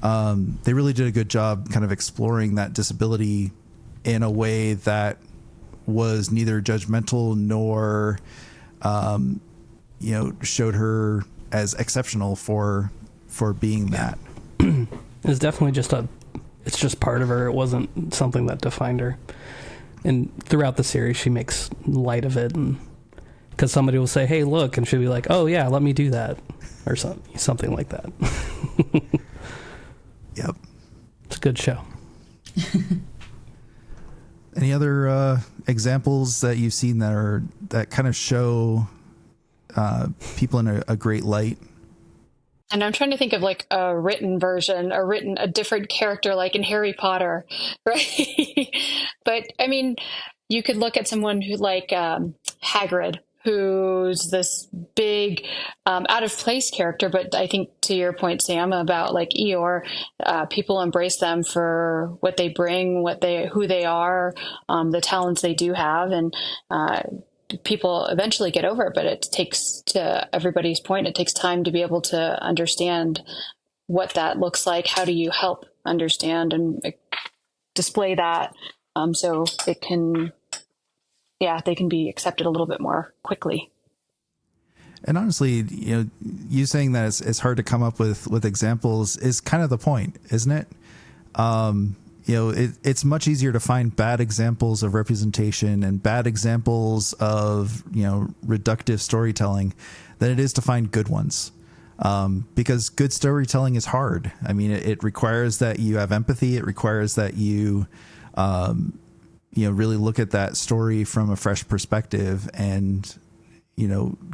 they really did a good job kind of exploring that disability in a way that was neither judgmental nor, showed her as exceptional for being that. It's definitely it's just part of her. It wasn't something that defined her. And throughout the series, she makes light of it, and because somebody will say, "Hey, look," and she'll be like, "Oh yeah, let me do that," or something like that. Yep. It's a good show. Any other examples that you've seen that kind of show people in a great light? And I'm trying to think of like a written version, a different character, like in Harry Potter, right? But I mean, you could look at someone who like Hagrid, who's this big out of place character. But I think to your point, Sam, about like Eeyore, people embrace them for what they bring, who they are, the talents they do have. And people eventually get over it, but it takes, to everybody's point, it takes time to be able to understand what that looks like. How do you help understand and display that so it can, they can be accepted a little bit more quickly. And honestly, you saying that it's hard to come up with examples is kind of the point, isn't it? It's much easier to find bad examples of representation and bad examples of, reductive storytelling than it is to find good ones. Because good storytelling is hard. I mean, it requires that you have empathy. It requires that you, really look at that story from a fresh perspective and,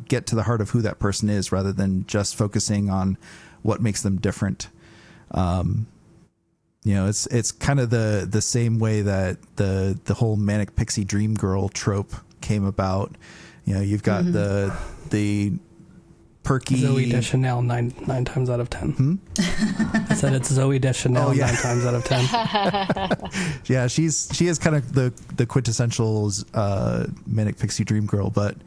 get to the heart of who that person is rather than just focusing on what makes them different. It's kind of the same way that the whole manic pixie dream girl trope came about. You've got the perky Zooey Deschanel nine times out of 10. I said it's Zooey Deschanel 9 times out of 10. Yeah, she is kind of the quintessential manic pixie dream girl, but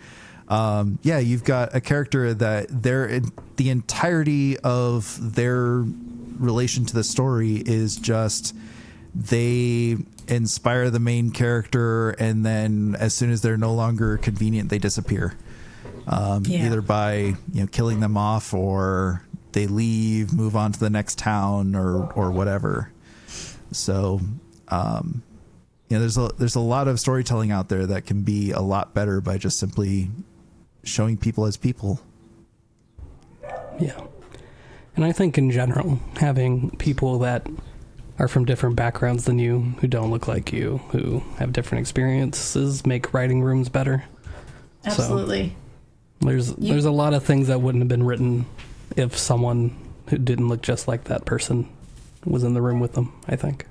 you've got a character that the entirety of their relation to the story is just they inspire the main character, and then as soon as they're no longer convenient, they disappear. Either by killing them off, or they leave, move on to the next town, or whatever. So there's a lot of storytelling out there that can be a lot better by just simply showing people as people. Yeah. And I think in general, having people that are from different backgrounds than you, who don't look like you, who have different experiences, make writing rooms better. Absolutely. So there's a lot of things that wouldn't have been written if someone who didn't look just like that person was in the room with them, I think.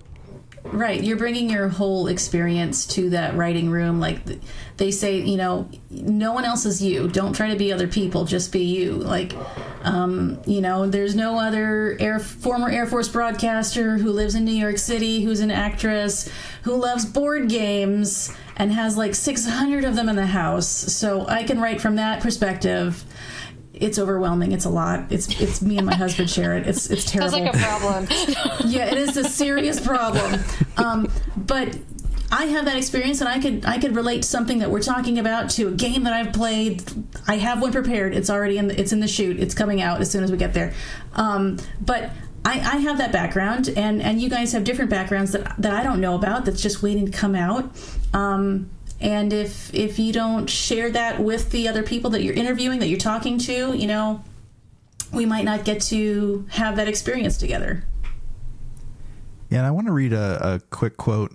Right, you're bringing your whole experience to that writing room. Like they say, you know, no one else is you. Don't try to be other people. Just be you. Like, you know, there's no other former Air Force broadcaster who lives in New York City, who's an actress, who loves board games and has like 600 of them in the house. So I can write from that perspective. It's overwhelming. It's a lot. It's me and my husband share it. It's terrible. Sounds like a problem. Yeah, it is a serious problem. But I have that experience, and I could relate to something that we're talking about, to a game that I've played. I have one prepared. It's already it's in the chute. It's coming out as soon as we get there. But I have that background, and you guys have different backgrounds that I don't know about. That's just waiting to come out. And if you don't share that with the other people that you're interviewing, that you're talking to, you know, we might not get to have that experience together. Yeah, and I want to read a quick quote.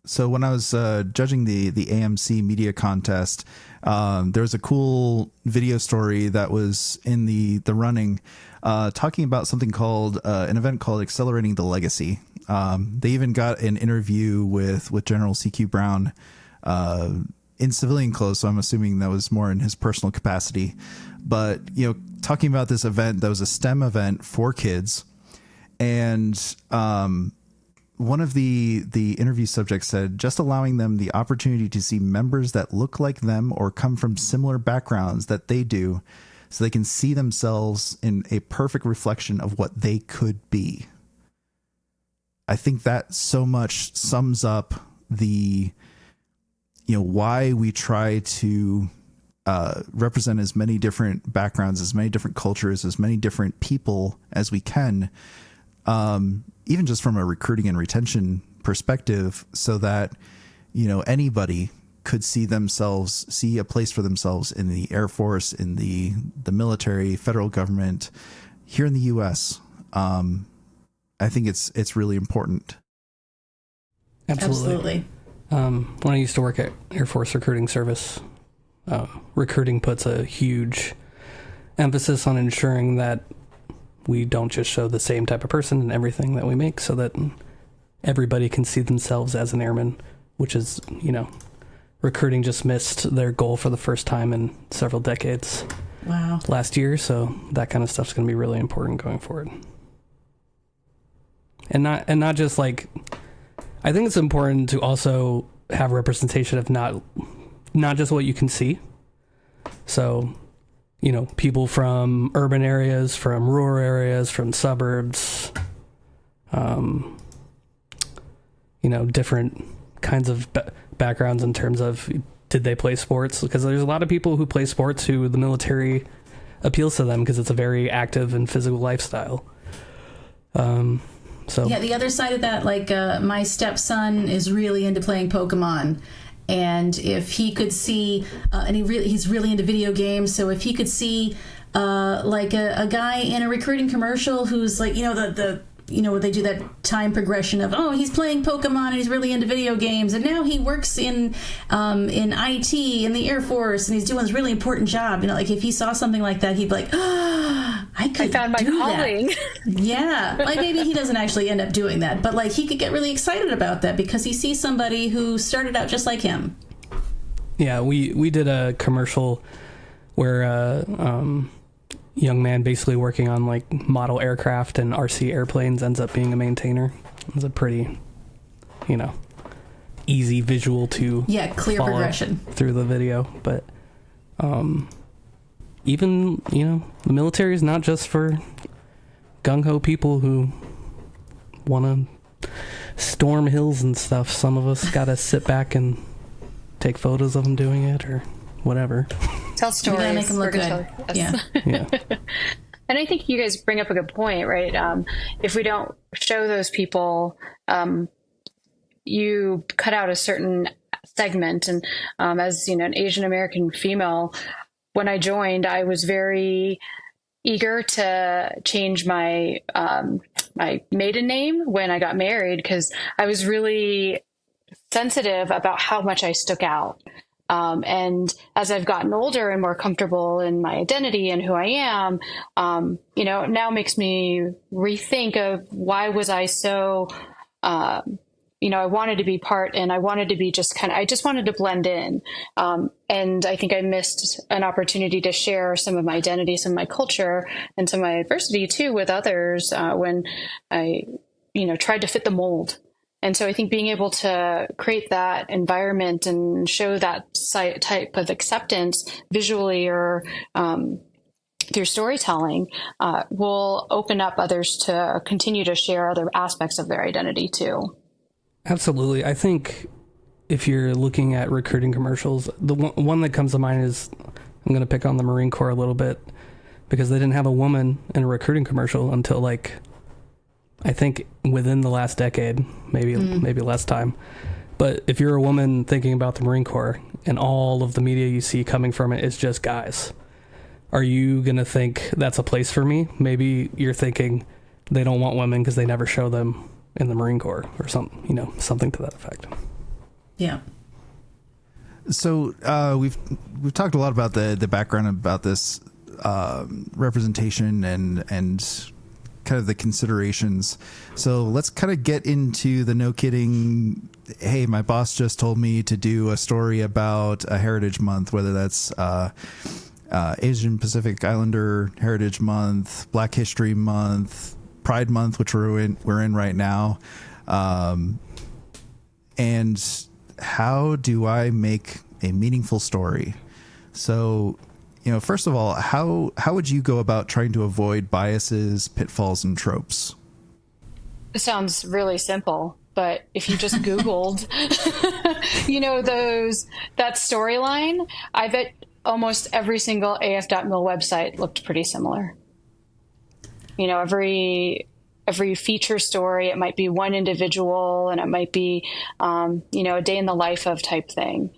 So when I was judging the AMC media contest, there was a cool video story that was in the running, talking about something called an event called Accelerating the Legacy. They even got an interview with General CQ Brown in civilian clothes, so I'm assuming that was more in his personal capacity. But, you know, talking about this event that was a STEM event for kids, and one of the interview subjects said, just allowing them the opportunity to see members that look like them or come from similar backgrounds that they do, so they can see themselves in a perfect reflection of what they could be. I think that so much sums up the, you know, why we try to represent as many different backgrounds, as many different cultures, as many different people as we can, even just from a recruiting and retention perspective, so that, you know, anybody could see a place for themselves in the Air Force, in the military, federal government, here in the U.S. I think it's really important. Absolutely. When I used to work at Air Force Recruiting Service, recruiting puts a huge emphasis on ensuring that we don't just show the same type of person in everything that we make, so that everybody can see themselves as an airman, which is, you know, recruiting just missed their goal for the first time in several decades. Wow. Last year, so that kind of stuff's going to be really important going forward. And not just like, I think it's important to also have representation of not just what you can see. So, you know, people from urban areas, from rural areas, from suburbs, you know, different kinds of backgrounds in terms of, did they play sports? Because there's a lot of people who play sports who the military appeals to them because it's a very active and physical lifestyle. So yeah, the other side of that, like my stepson is really into playing Pokemon, and if he could see, and he's really into video games, so if he could see like a guy in a recruiting commercial who's like, you know, the you know, they do that time progression of, oh, he's playing Pokemon and he's really into video games, and now he works in IT in the Air Force, and he's doing this really important job. You know, like if he saw something like that, he'd be like, oh, I found my calling. Yeah, like maybe he doesn't actually end up doing that, but like he could get really excited about that because he sees somebody who started out just like him. Yeah, we did a commercial where young man basically working on like model aircraft and RC airplanes ends up being a maintainer. It's a pretty, you know, easy visual to clear progression through the video. But even, you know, the military is not just for gung-ho people who want to storm hills and stuff. Some of us gotta sit back and take photos of them doing it or whatever. Tell stories. We gotta make them look good. Yeah. And I think you guys bring up a good point, right? If we don't show those people, you cut out a certain segment. And as you know, an Asian American female, when I joined, I was very eager to change my my maiden name when I got married, because I was really sensitive about how much I stuck out. And as I've gotten older and more comfortable in my identity and who I am, you know, now makes me rethink of why was I so I wanted to be part, and I wanted to be I just wanted to blend in. And I think I missed an opportunity to share some of my identity, some of my culture, and some of my adversity too with others when I, tried to fit the mold. And so I think being able to create that environment and show that type of acceptance visually or through storytelling will open up others to continue to share other aspects of their identity too. Absolutely. I think if you're looking at recruiting commercials, the one that comes to mind is, I'm going to pick on the Marine Corps a little bit, because they didn't have a woman in a recruiting commercial until I think within the last decade, maybe less time. But if you're a woman thinking about the Marine Corps and all of the media you see coming from it is just guys, are you going to think that's a place for me? Maybe you're thinking they don't want women because they never show them in the Marine Corps or something to that effect. Yeah. So we've talked a lot about the background about this representation and kind of the considerations. So let's kind of get into the no kidding. Hey, my boss just told me to do a story about a Heritage Month, whether that's Asian Pacific Islander Heritage Month, Black History Month, Pride Month, which we're in right now. And how do I make a meaningful story? So, first of all, how would you go about trying to avoid biases, pitfalls, and tropes? It sounds really simple, but if you just Googled, that storyline, I bet almost every single AF.mil website looked pretty similar. Every feature story, it might be one individual, and it might be, a day in the life of type thing,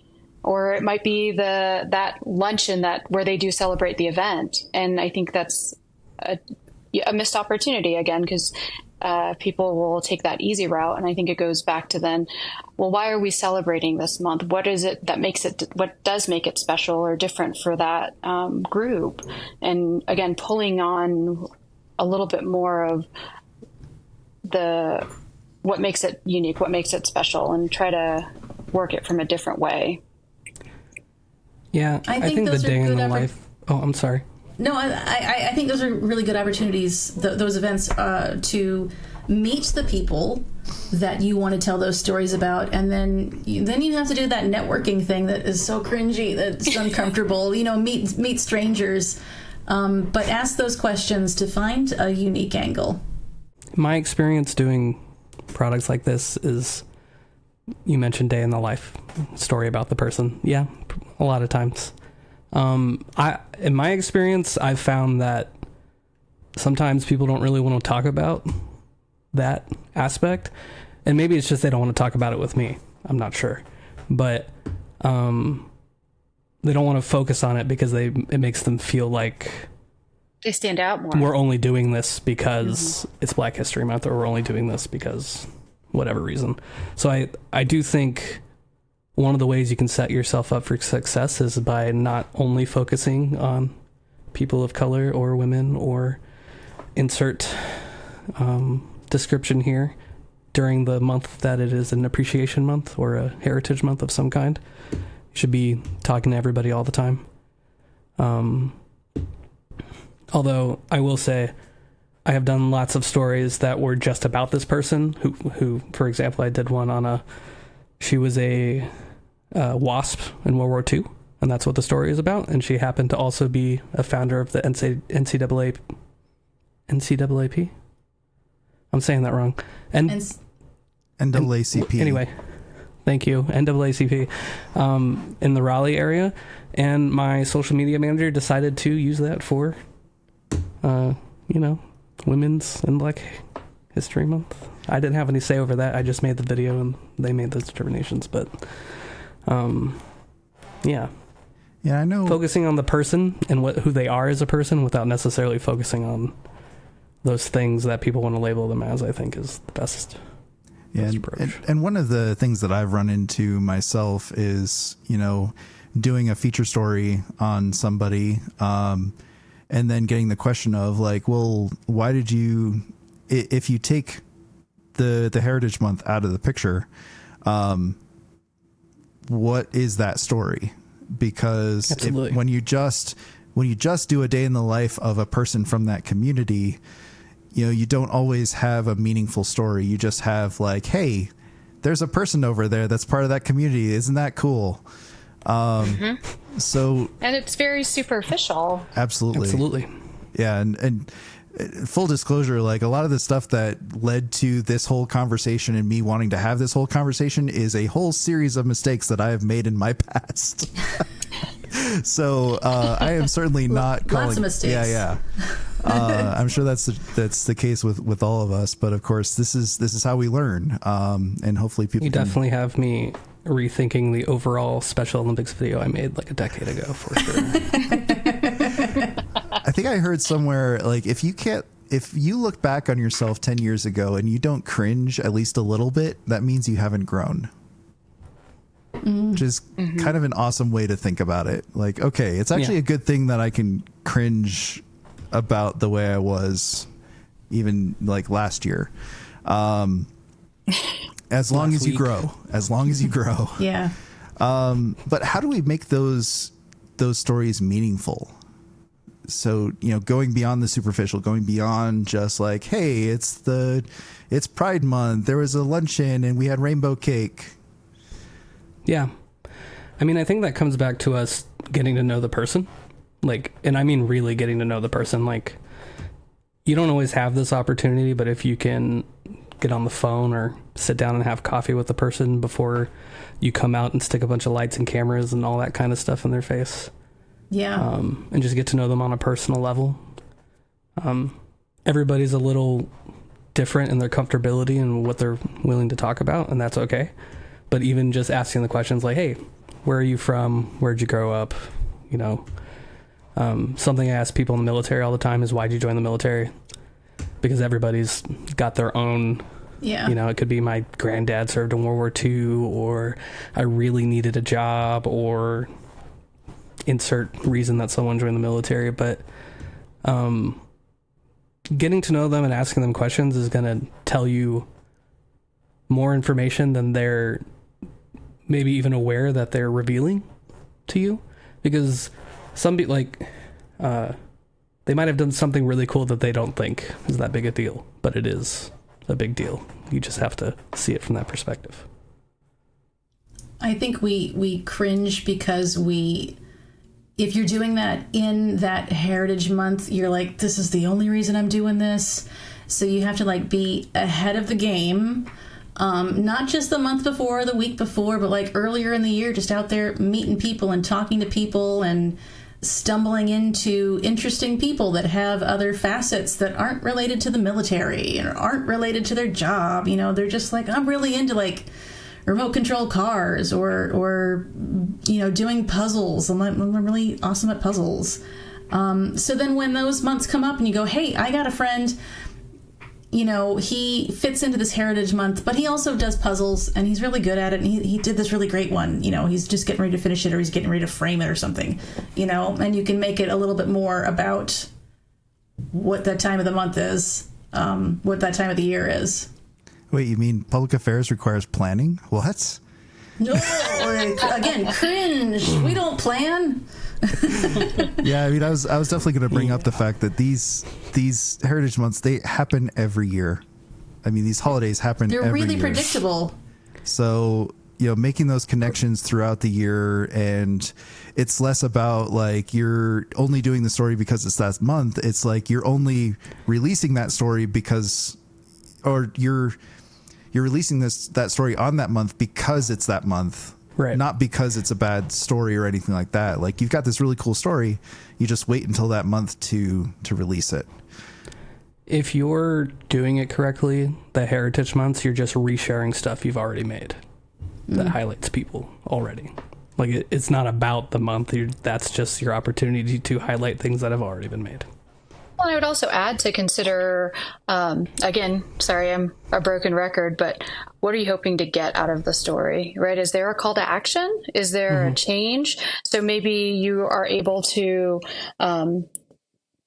or it might be that luncheon where they do celebrate the event. And I think that's a missed opportunity again, because people will take that easy route. And I think it goes back to then, well, why are we celebrating this month? What is it that what does make it special or different for that group? And again, pulling on a little bit more of what makes it unique, what makes it special, and try to work it from a different way. Yeah, I think the day in the life. Oh, I'm sorry. No, I think those are really good opportunities, those events, to meet the people that you want to tell those stories about, and then you have to do that networking thing that is so cringy, that's uncomfortable. Meet strangers, but ask those questions to find a unique angle. My experience doing products like this is, you mentioned day in the life, story about the person. Yeah, a lot of times. In my experience, I've found that sometimes people don't really want to talk about that aspect, and maybe it's just they don't want to talk about it with me. I'm not sure, but they don't want to focus on it because it makes them feel like they stand out more. We're only doing this because it's Black History Month, or we're only doing this because whatever reason. So I do think one of the ways you can set yourself up for success is by not only focusing on people of color or women, or insert description here, during the month that it is an appreciation month or a heritage month of some kind. You should be talking to everybody all the time. Although I will say, I have done lots of stories that were just about this person who, for example, I did one on she was a WASP in World War II, and that's what the story is about. And she happened to also be a founder of the NCAAP. I'm saying that wrong. NAACP. Anyway, thank you. NAACP in the Raleigh area. And my social media manager decided to use that for, Women's and Black History Month. I didn't have any say over that. I just made the video and they made those determinations. But, yeah. Yeah, I know. Focusing on the person and who they are as a person without necessarily focusing on those things that people want to label them as, I think, is the best. Yeah, and one of the things that I've run into myself is, doing a feature story on somebody, and then getting the question of like, well, why did you, if you take the Heritage Month out of the picture, what is that story? Because when you just do a day in the life of a person from that community, you know, you don't always have a meaningful story. You just have like, hey, there's a person over there that's part of that community. Isn't that cool? So, and it's very superficial. Absolutely. Yeah. And full disclosure, like a lot of the stuff that led to this whole conversation and me wanting to have this whole conversation is a whole series of mistakes that I have made in my past. So I am certainly not calling. Lots of mistakes. Yeah. I'm sure that's the case with all of us. But of course, this is how we learn. And hopefully people. You definitely have me rethinking the overall Special Olympics video I made like a decade ago, for sure. I think I heard somewhere, like, if you look back on yourself 10 years ago and you don't cringe at least a little bit, that means you haven't grown. Which is kind of an awesome way to think about it. Like, okay, it's actually a good thing that I can cringe about the way I was even like last year. As long as you grow. Yeah. But how do we make those stories meaningful? So, you know, going beyond the superficial, going beyond just like, hey, it's Pride Month. There was a luncheon and we had rainbow cake. Yeah. I mean, I think that comes back to us getting to know the person. Like, and I mean really getting to know the person. Like, you don't always have this opportunity, but if you can get on the phone or sit down and have coffee with the person before you come out and stick a bunch of lights and cameras and all that kind of stuff in their face. Yeah. And just get to know them on a personal level. Everybody's a little different in their comfortability and what they're willing to talk about, and that's okay. But even just asking the questions like, hey, where are you from? Where'd you grow up? You know, something I ask people in the military all the time is, why'd you join the military? Because everybody's got their own, you know, it could be my granddad served in World War II, or I really needed a job, or insert reason that someone joined the military. But getting to know them and asking them questions is going to tell you more information than they're maybe even aware that they're revealing to you. Because some people, like, they might have done something really cool that they don't think is that big a deal, but it is a big deal. You just have to see it from that perspective. I think we cringe because if you're doing that in that Heritage Month, you're like, this is the only reason I'm doing this. So you have to like be ahead of the game. Not just the month before or the week before, but like earlier in the year, just out there meeting people and talking to people and stumbling into interesting people that have other facets that aren't related to the military and aren't related to their job. You know, they're just like, I'm really into like remote control cars or you know, doing puzzles. I'm really awesome at puzzles. So then when those months come up and you go, hey, I got a friend, you know, he fits into this Heritage Month, but he also does puzzles and he's really good at it. And he did this really great one, you know, he's just getting ready to finish it, or he's getting ready to frame it or something, you know, and you can make it a little bit more about what that time of the month is, what that time of the year is. Wait, you mean public affairs requires planning? What? No, again, cringe. We don't plan. Yeah, I mean, I was definitely going to bring up the fact that these Heritage Months, they happen every year. I mean, these holidays happen every year. They're really predictable. So, you know, making those connections throughout the year, and it's less about like you're only doing the story because it's that month. It's like you're only releasing that story because, or you're releasing that story on that month because it's that month. Right. Not because it's a bad story or anything like that. Like, you've got this really cool story. You just wait until that month to release it. If you're doing it correctly, the Heritage Months, you're just resharing stuff you've already made that highlights people already. Like, it's not about the month. That's just your opportunity to highlight things that have already been made. Well, I would also add to consider, again, sorry, I'm a broken record, but what are you hoping to get out of the story, right? Is there a call to action? Is there a change? So maybe you are able to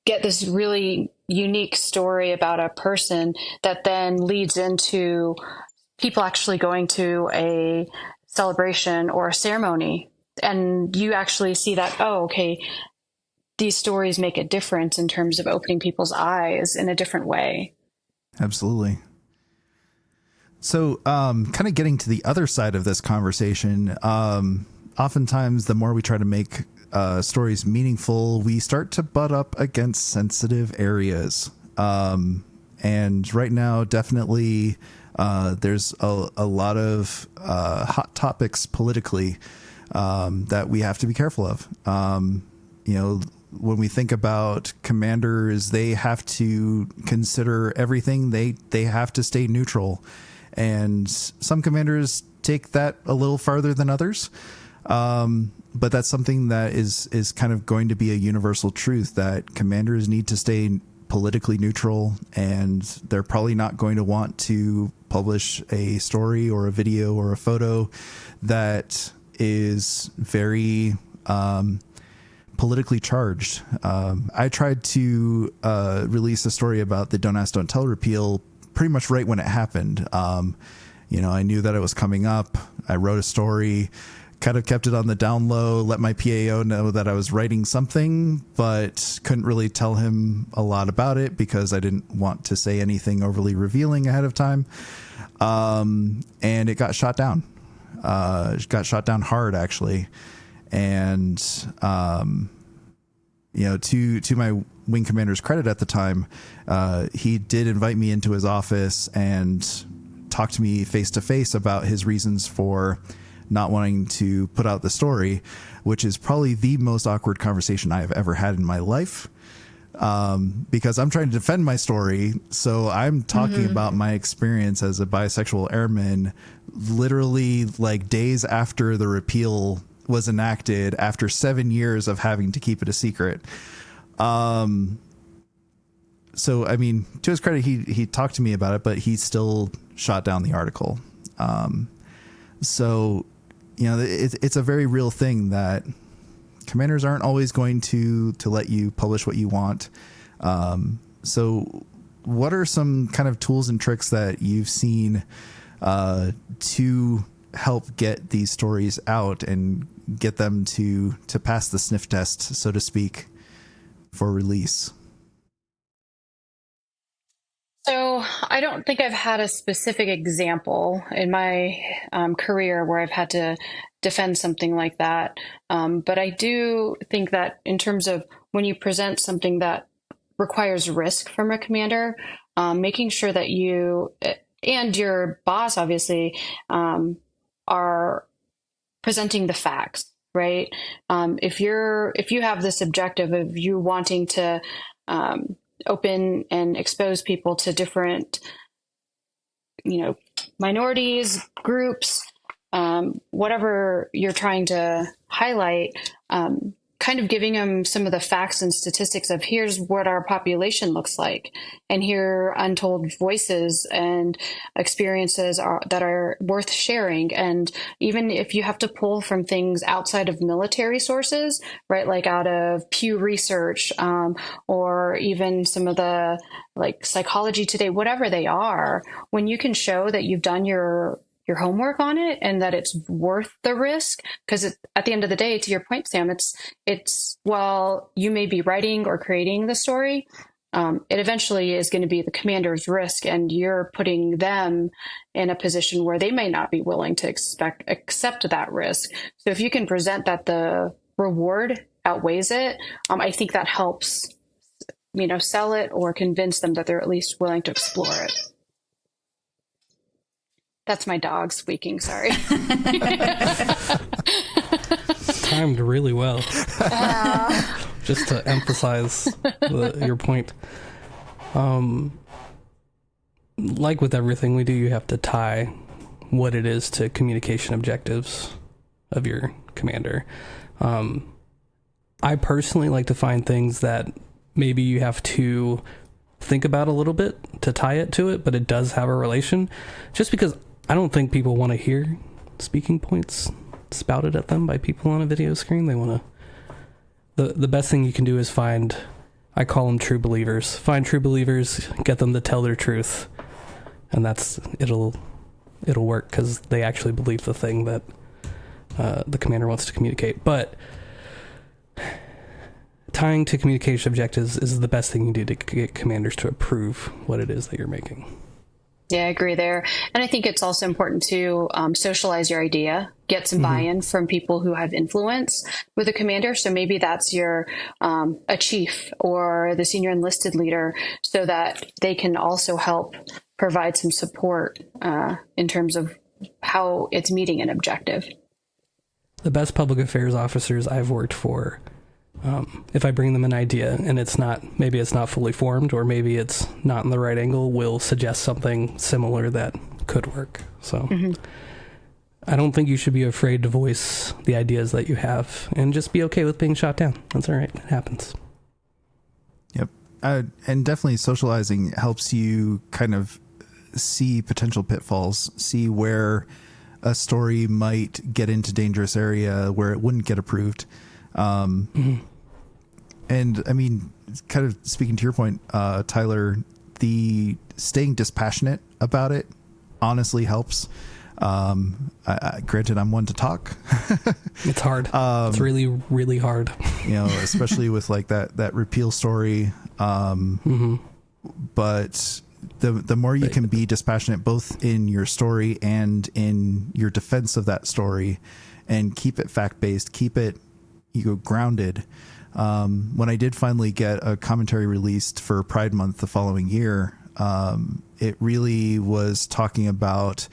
get this really unique story about a person that then leads into people actually going to a celebration or a ceremony. And you actually see that, oh, okay, these stories make a difference in terms of opening people's eyes in a different way. Absolutely. So, kind of getting to the other side of this conversation, oftentimes the more we try to make stories meaningful, we start to butt up against sensitive areas. And right now, definitely, there's a lot of hot topics politically that we have to be careful of. When we think about commanders, they have to consider everything. They have to stay neutral. And some commanders take that a little farther than others. But that's something that is kind of going to be a universal truth, that commanders need to stay politically neutral, and they're probably not going to want to publish a story or a video or a photo that is very politically charged. I tried to release a story about the Don't Ask, Don't Tell repeal pretty much right when it happened. I knew that it was coming up. I wrote a story, kind of kept it on the down low, let my PAO know that I was writing something, but couldn't really tell him a lot about it because I didn't want to say anything overly revealing ahead of time. And it got shot down. It got shot down hard, actually. And, to my wing commander's credit at the time, he did invite me into his office and talk to me face to face about his reasons for not wanting to put out the story, which is probably the most awkward conversation I have ever had in my life. Because I'm trying to defend my story. So I'm talking about my experience as a bisexual airman, literally like days after the repeal was enacted, after 7 years of having to keep it a secret. So, I mean, to his credit, he talked to me about it, but he still shot down the article. So, it's a very real thing that commanders aren't always going to let you publish what you want. So what are some kind of tools and tricks that you've seen to help get these stories out and get them to pass the sniff test, so to speak, for release? So I don't think I've had a specific example in my career where I've had to defend something like that. But I do think that in terms of when you present something that requires risk from a commander, making sure that you and your boss obviously are presenting the facts, right? If you have this objective of you wanting to open and expose people to different, minorities, groups, whatever you're trying to highlight, kind of giving them some of the facts and statistics of here's what our population looks like, and here are untold voices and experiences that are worth sharing. And even if you have to pull from things outside of military sources, right, like out of Pew Research, or even some of the like Psychology Today, whatever they are, when you can show that you've done your homework on it and that it's worth the risk, because at the end of the day, to your point, Sam, it's while you may be writing or creating the story, it eventually is going to be the commander's risk, and you're putting them in a position where they may not be willing to accept that risk. So if you can present that the reward outweighs it, I think that helps, sell it or convince them that they're at least willing to explore it. That's my dog squeaking, sorry. Timed really well. Just to emphasize your point. Like with everything we do, you have to tie what it is to communication objectives of your commander. I personally like to find things that maybe you have to think about a little bit to tie it to it, but it does have a relation, just because I don't think people want to hear speaking points spouted at them by people on a video screen. They want to. The best thing you can do is find I call them true believers. Find true believers, get them to tell their truth, and it'll work because they actually believe the thing that the commander wants to communicate. But tying to communication objectives is the best thing you can do to get commanders to approve what it is that you're making. Yeah, I agree there. And I think it's also important to socialize your idea, get some buy-in from people who have influence with a commander. So maybe that's a chief or the senior enlisted leader, so that they can also help provide some support in terms of how it's meeting an objective. The best public affairs officers I've worked for, if I bring them an idea and maybe it's not fully formed, or maybe it's not in the right angle, will suggest something similar that could work. So I don't think you should be afraid to voice the ideas that you have, and just be okay with being shot down. That's all right. It happens. Yep. And definitely socializing helps you kind of see potential pitfalls, see where a story might get into dangerous area where it wouldn't get approved. And I mean, kind of speaking to your point, Tyler, the staying dispassionate about it honestly helps. Granted, I'm one to talk. It's hard. It's really, really hard. Especially with like that repeal story. But the more you can be dispassionate, both in your story and in your defense of that story, and keep it fact-based, keep it grounded. When I did finally get a commentary released for Pride Month the following year, it really was talking about,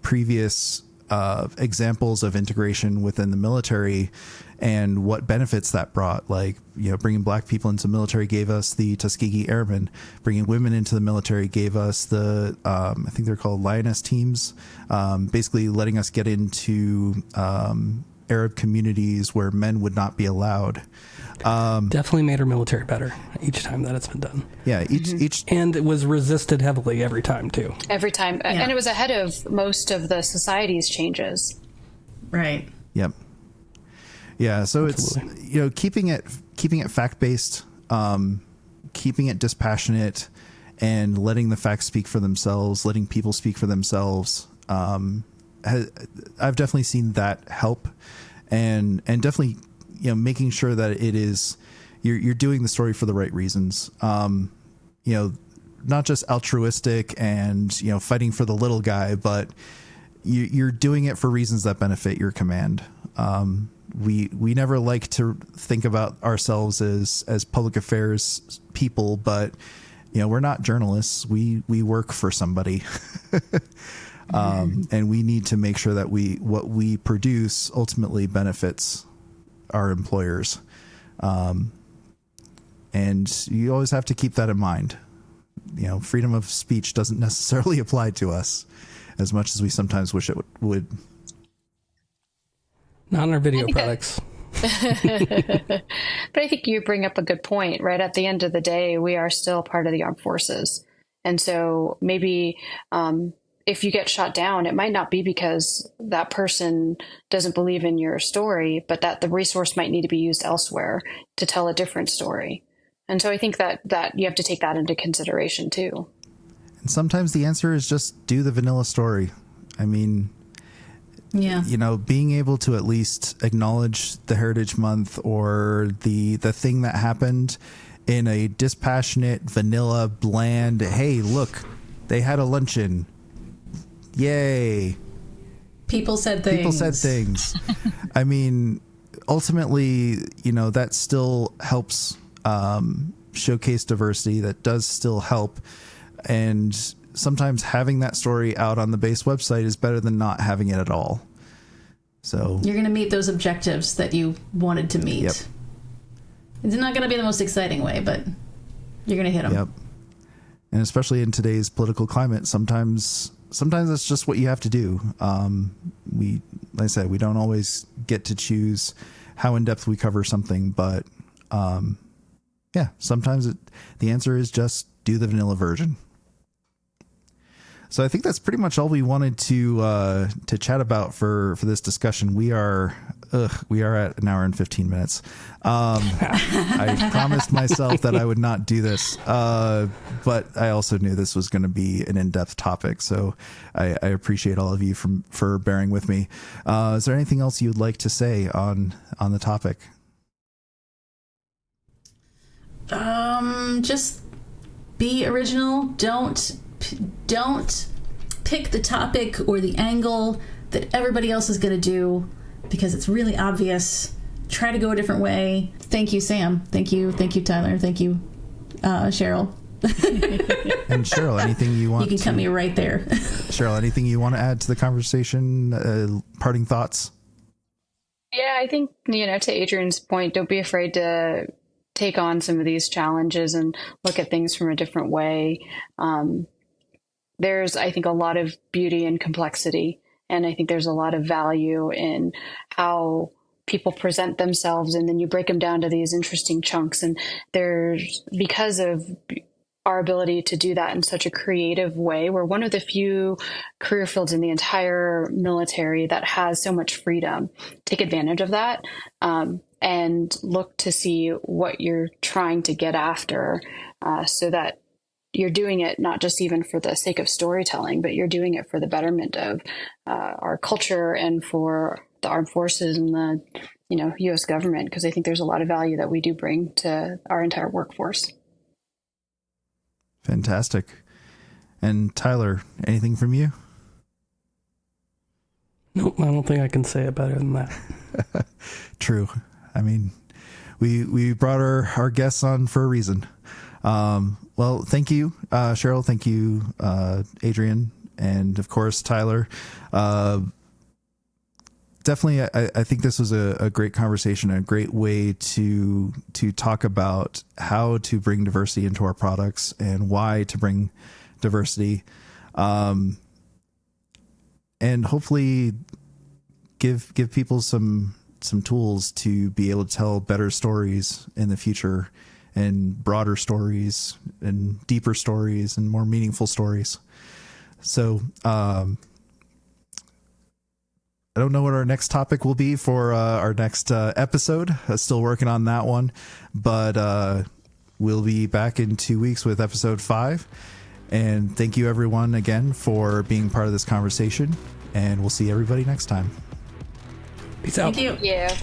previous examples of integration within the military and what benefits that brought. Like, bringing black people into the military gave us the Tuskegee Airmen. Bringing women into the military gave us the, I think they're called Lioness teams, basically letting us get into Arab communities where men would not be allowed. Definitely made our military better each time that it's been done. Yeah, each and it was resisted heavily every time too. Every time, and it was ahead of most of the society's changes. Right. Yep. Yeah, so Absolutely. It's keeping it fact based, keeping it dispassionate, and letting the facts speak for themselves, letting people speak for themselves. I've definitely seen that help, and definitely making sure that it is you're doing the story for the right reasons. Not just altruistic and fighting for the little guy, but you're doing it for reasons that benefit your command. We never like to think about ourselves as public affairs people, but we're not journalists. We work for somebody. And we need to make sure that what we produce ultimately benefits our employers. And you always have to keep that in mind. Freedom of speech doesn't necessarily apply to us as much as we sometimes wish it would. Not in our video products. But I think you bring up a good point. Right at the end of the day, we are still part of the armed forces. And so maybe if you get shot down, it might not be because that person doesn't believe in your story, but that the resource might need to be used elsewhere to tell a different story. And so I think that you have to take that into consideration too. And sometimes the answer is just do the vanilla story. I mean, yeah, being able to at least acknowledge the Heritage Month or the thing that happened in a dispassionate, vanilla, bland, hey, look, they had a luncheon. Yay. People said things. I mean, ultimately, that still helps showcase diversity. That does still help. And sometimes having that story out on the base website is better than not having it at all. So you're going to meet those objectives that you wanted to meet. Yep. It's not going to be the most exciting way, but you're going to hit them. Yep. And especially in today's political climate, sometimes that's just what you have to do. Like I said, we don't always get to choose how in depth we cover something, but sometimes the answer is just do the vanilla version. So I think that's pretty much all we wanted to chat about for this discussion. We are we are at an hour and 15 minutes. I promised myself that I would not do this, but I also knew this was going to be an in-depth topic. So I appreciate all of you for bearing with me. Is there anything else you'd like to say on the topic? Just be original. Don't pick the topic or the angle that everybody else is going to do, because it's really obvious. Try to go a different way. Thank you, Sam. Thank you, Tyler. Thank you, Cheryl. And Cheryl, anything you want? You can cut me right there. Cheryl, anything you want to add to the conversation? Parting thoughts? Yeah, I think, to Adrian's point, don't be afraid to take on some of these challenges and look at things from a different way. There's, I think, a lot of beauty and complexity. And I think there's a lot of value in how people present themselves, and then you break them down to these interesting chunks. And there's, because of our ability to do that in such a creative way, we're one of the few career fields in the entire military that has so much freedom. Take advantage of that, and look to see what you're trying to get after, so that you're doing it not just even for the sake of storytelling, but you're doing it for the betterment of our culture and for the armed forces and the U.S. government, because I think there's a lot of value that we do bring to our entire workforce. Fantastic. And Tyler, anything from you? Nope, I don't think I can say it better than that. True. I mean, we brought our guests on for a reason. Well, thank you, Cheryl. Thank you, Adrian, and of course, Tyler. Definitely, I think this was a great conversation, a great way to talk about how to bring diversity into our products and why to bring diversity, and hopefully give people some tools to be able to tell better stories in the future, and broader stories and deeper stories and more meaningful stories. So, I don't know what our next topic will be for our next episode. Still working on that one, but we'll be back in 2 weeks with episode 5. And thank you everyone again for being part of this conversation, and we'll see everybody next time. Peace out. Thank you. Yeah.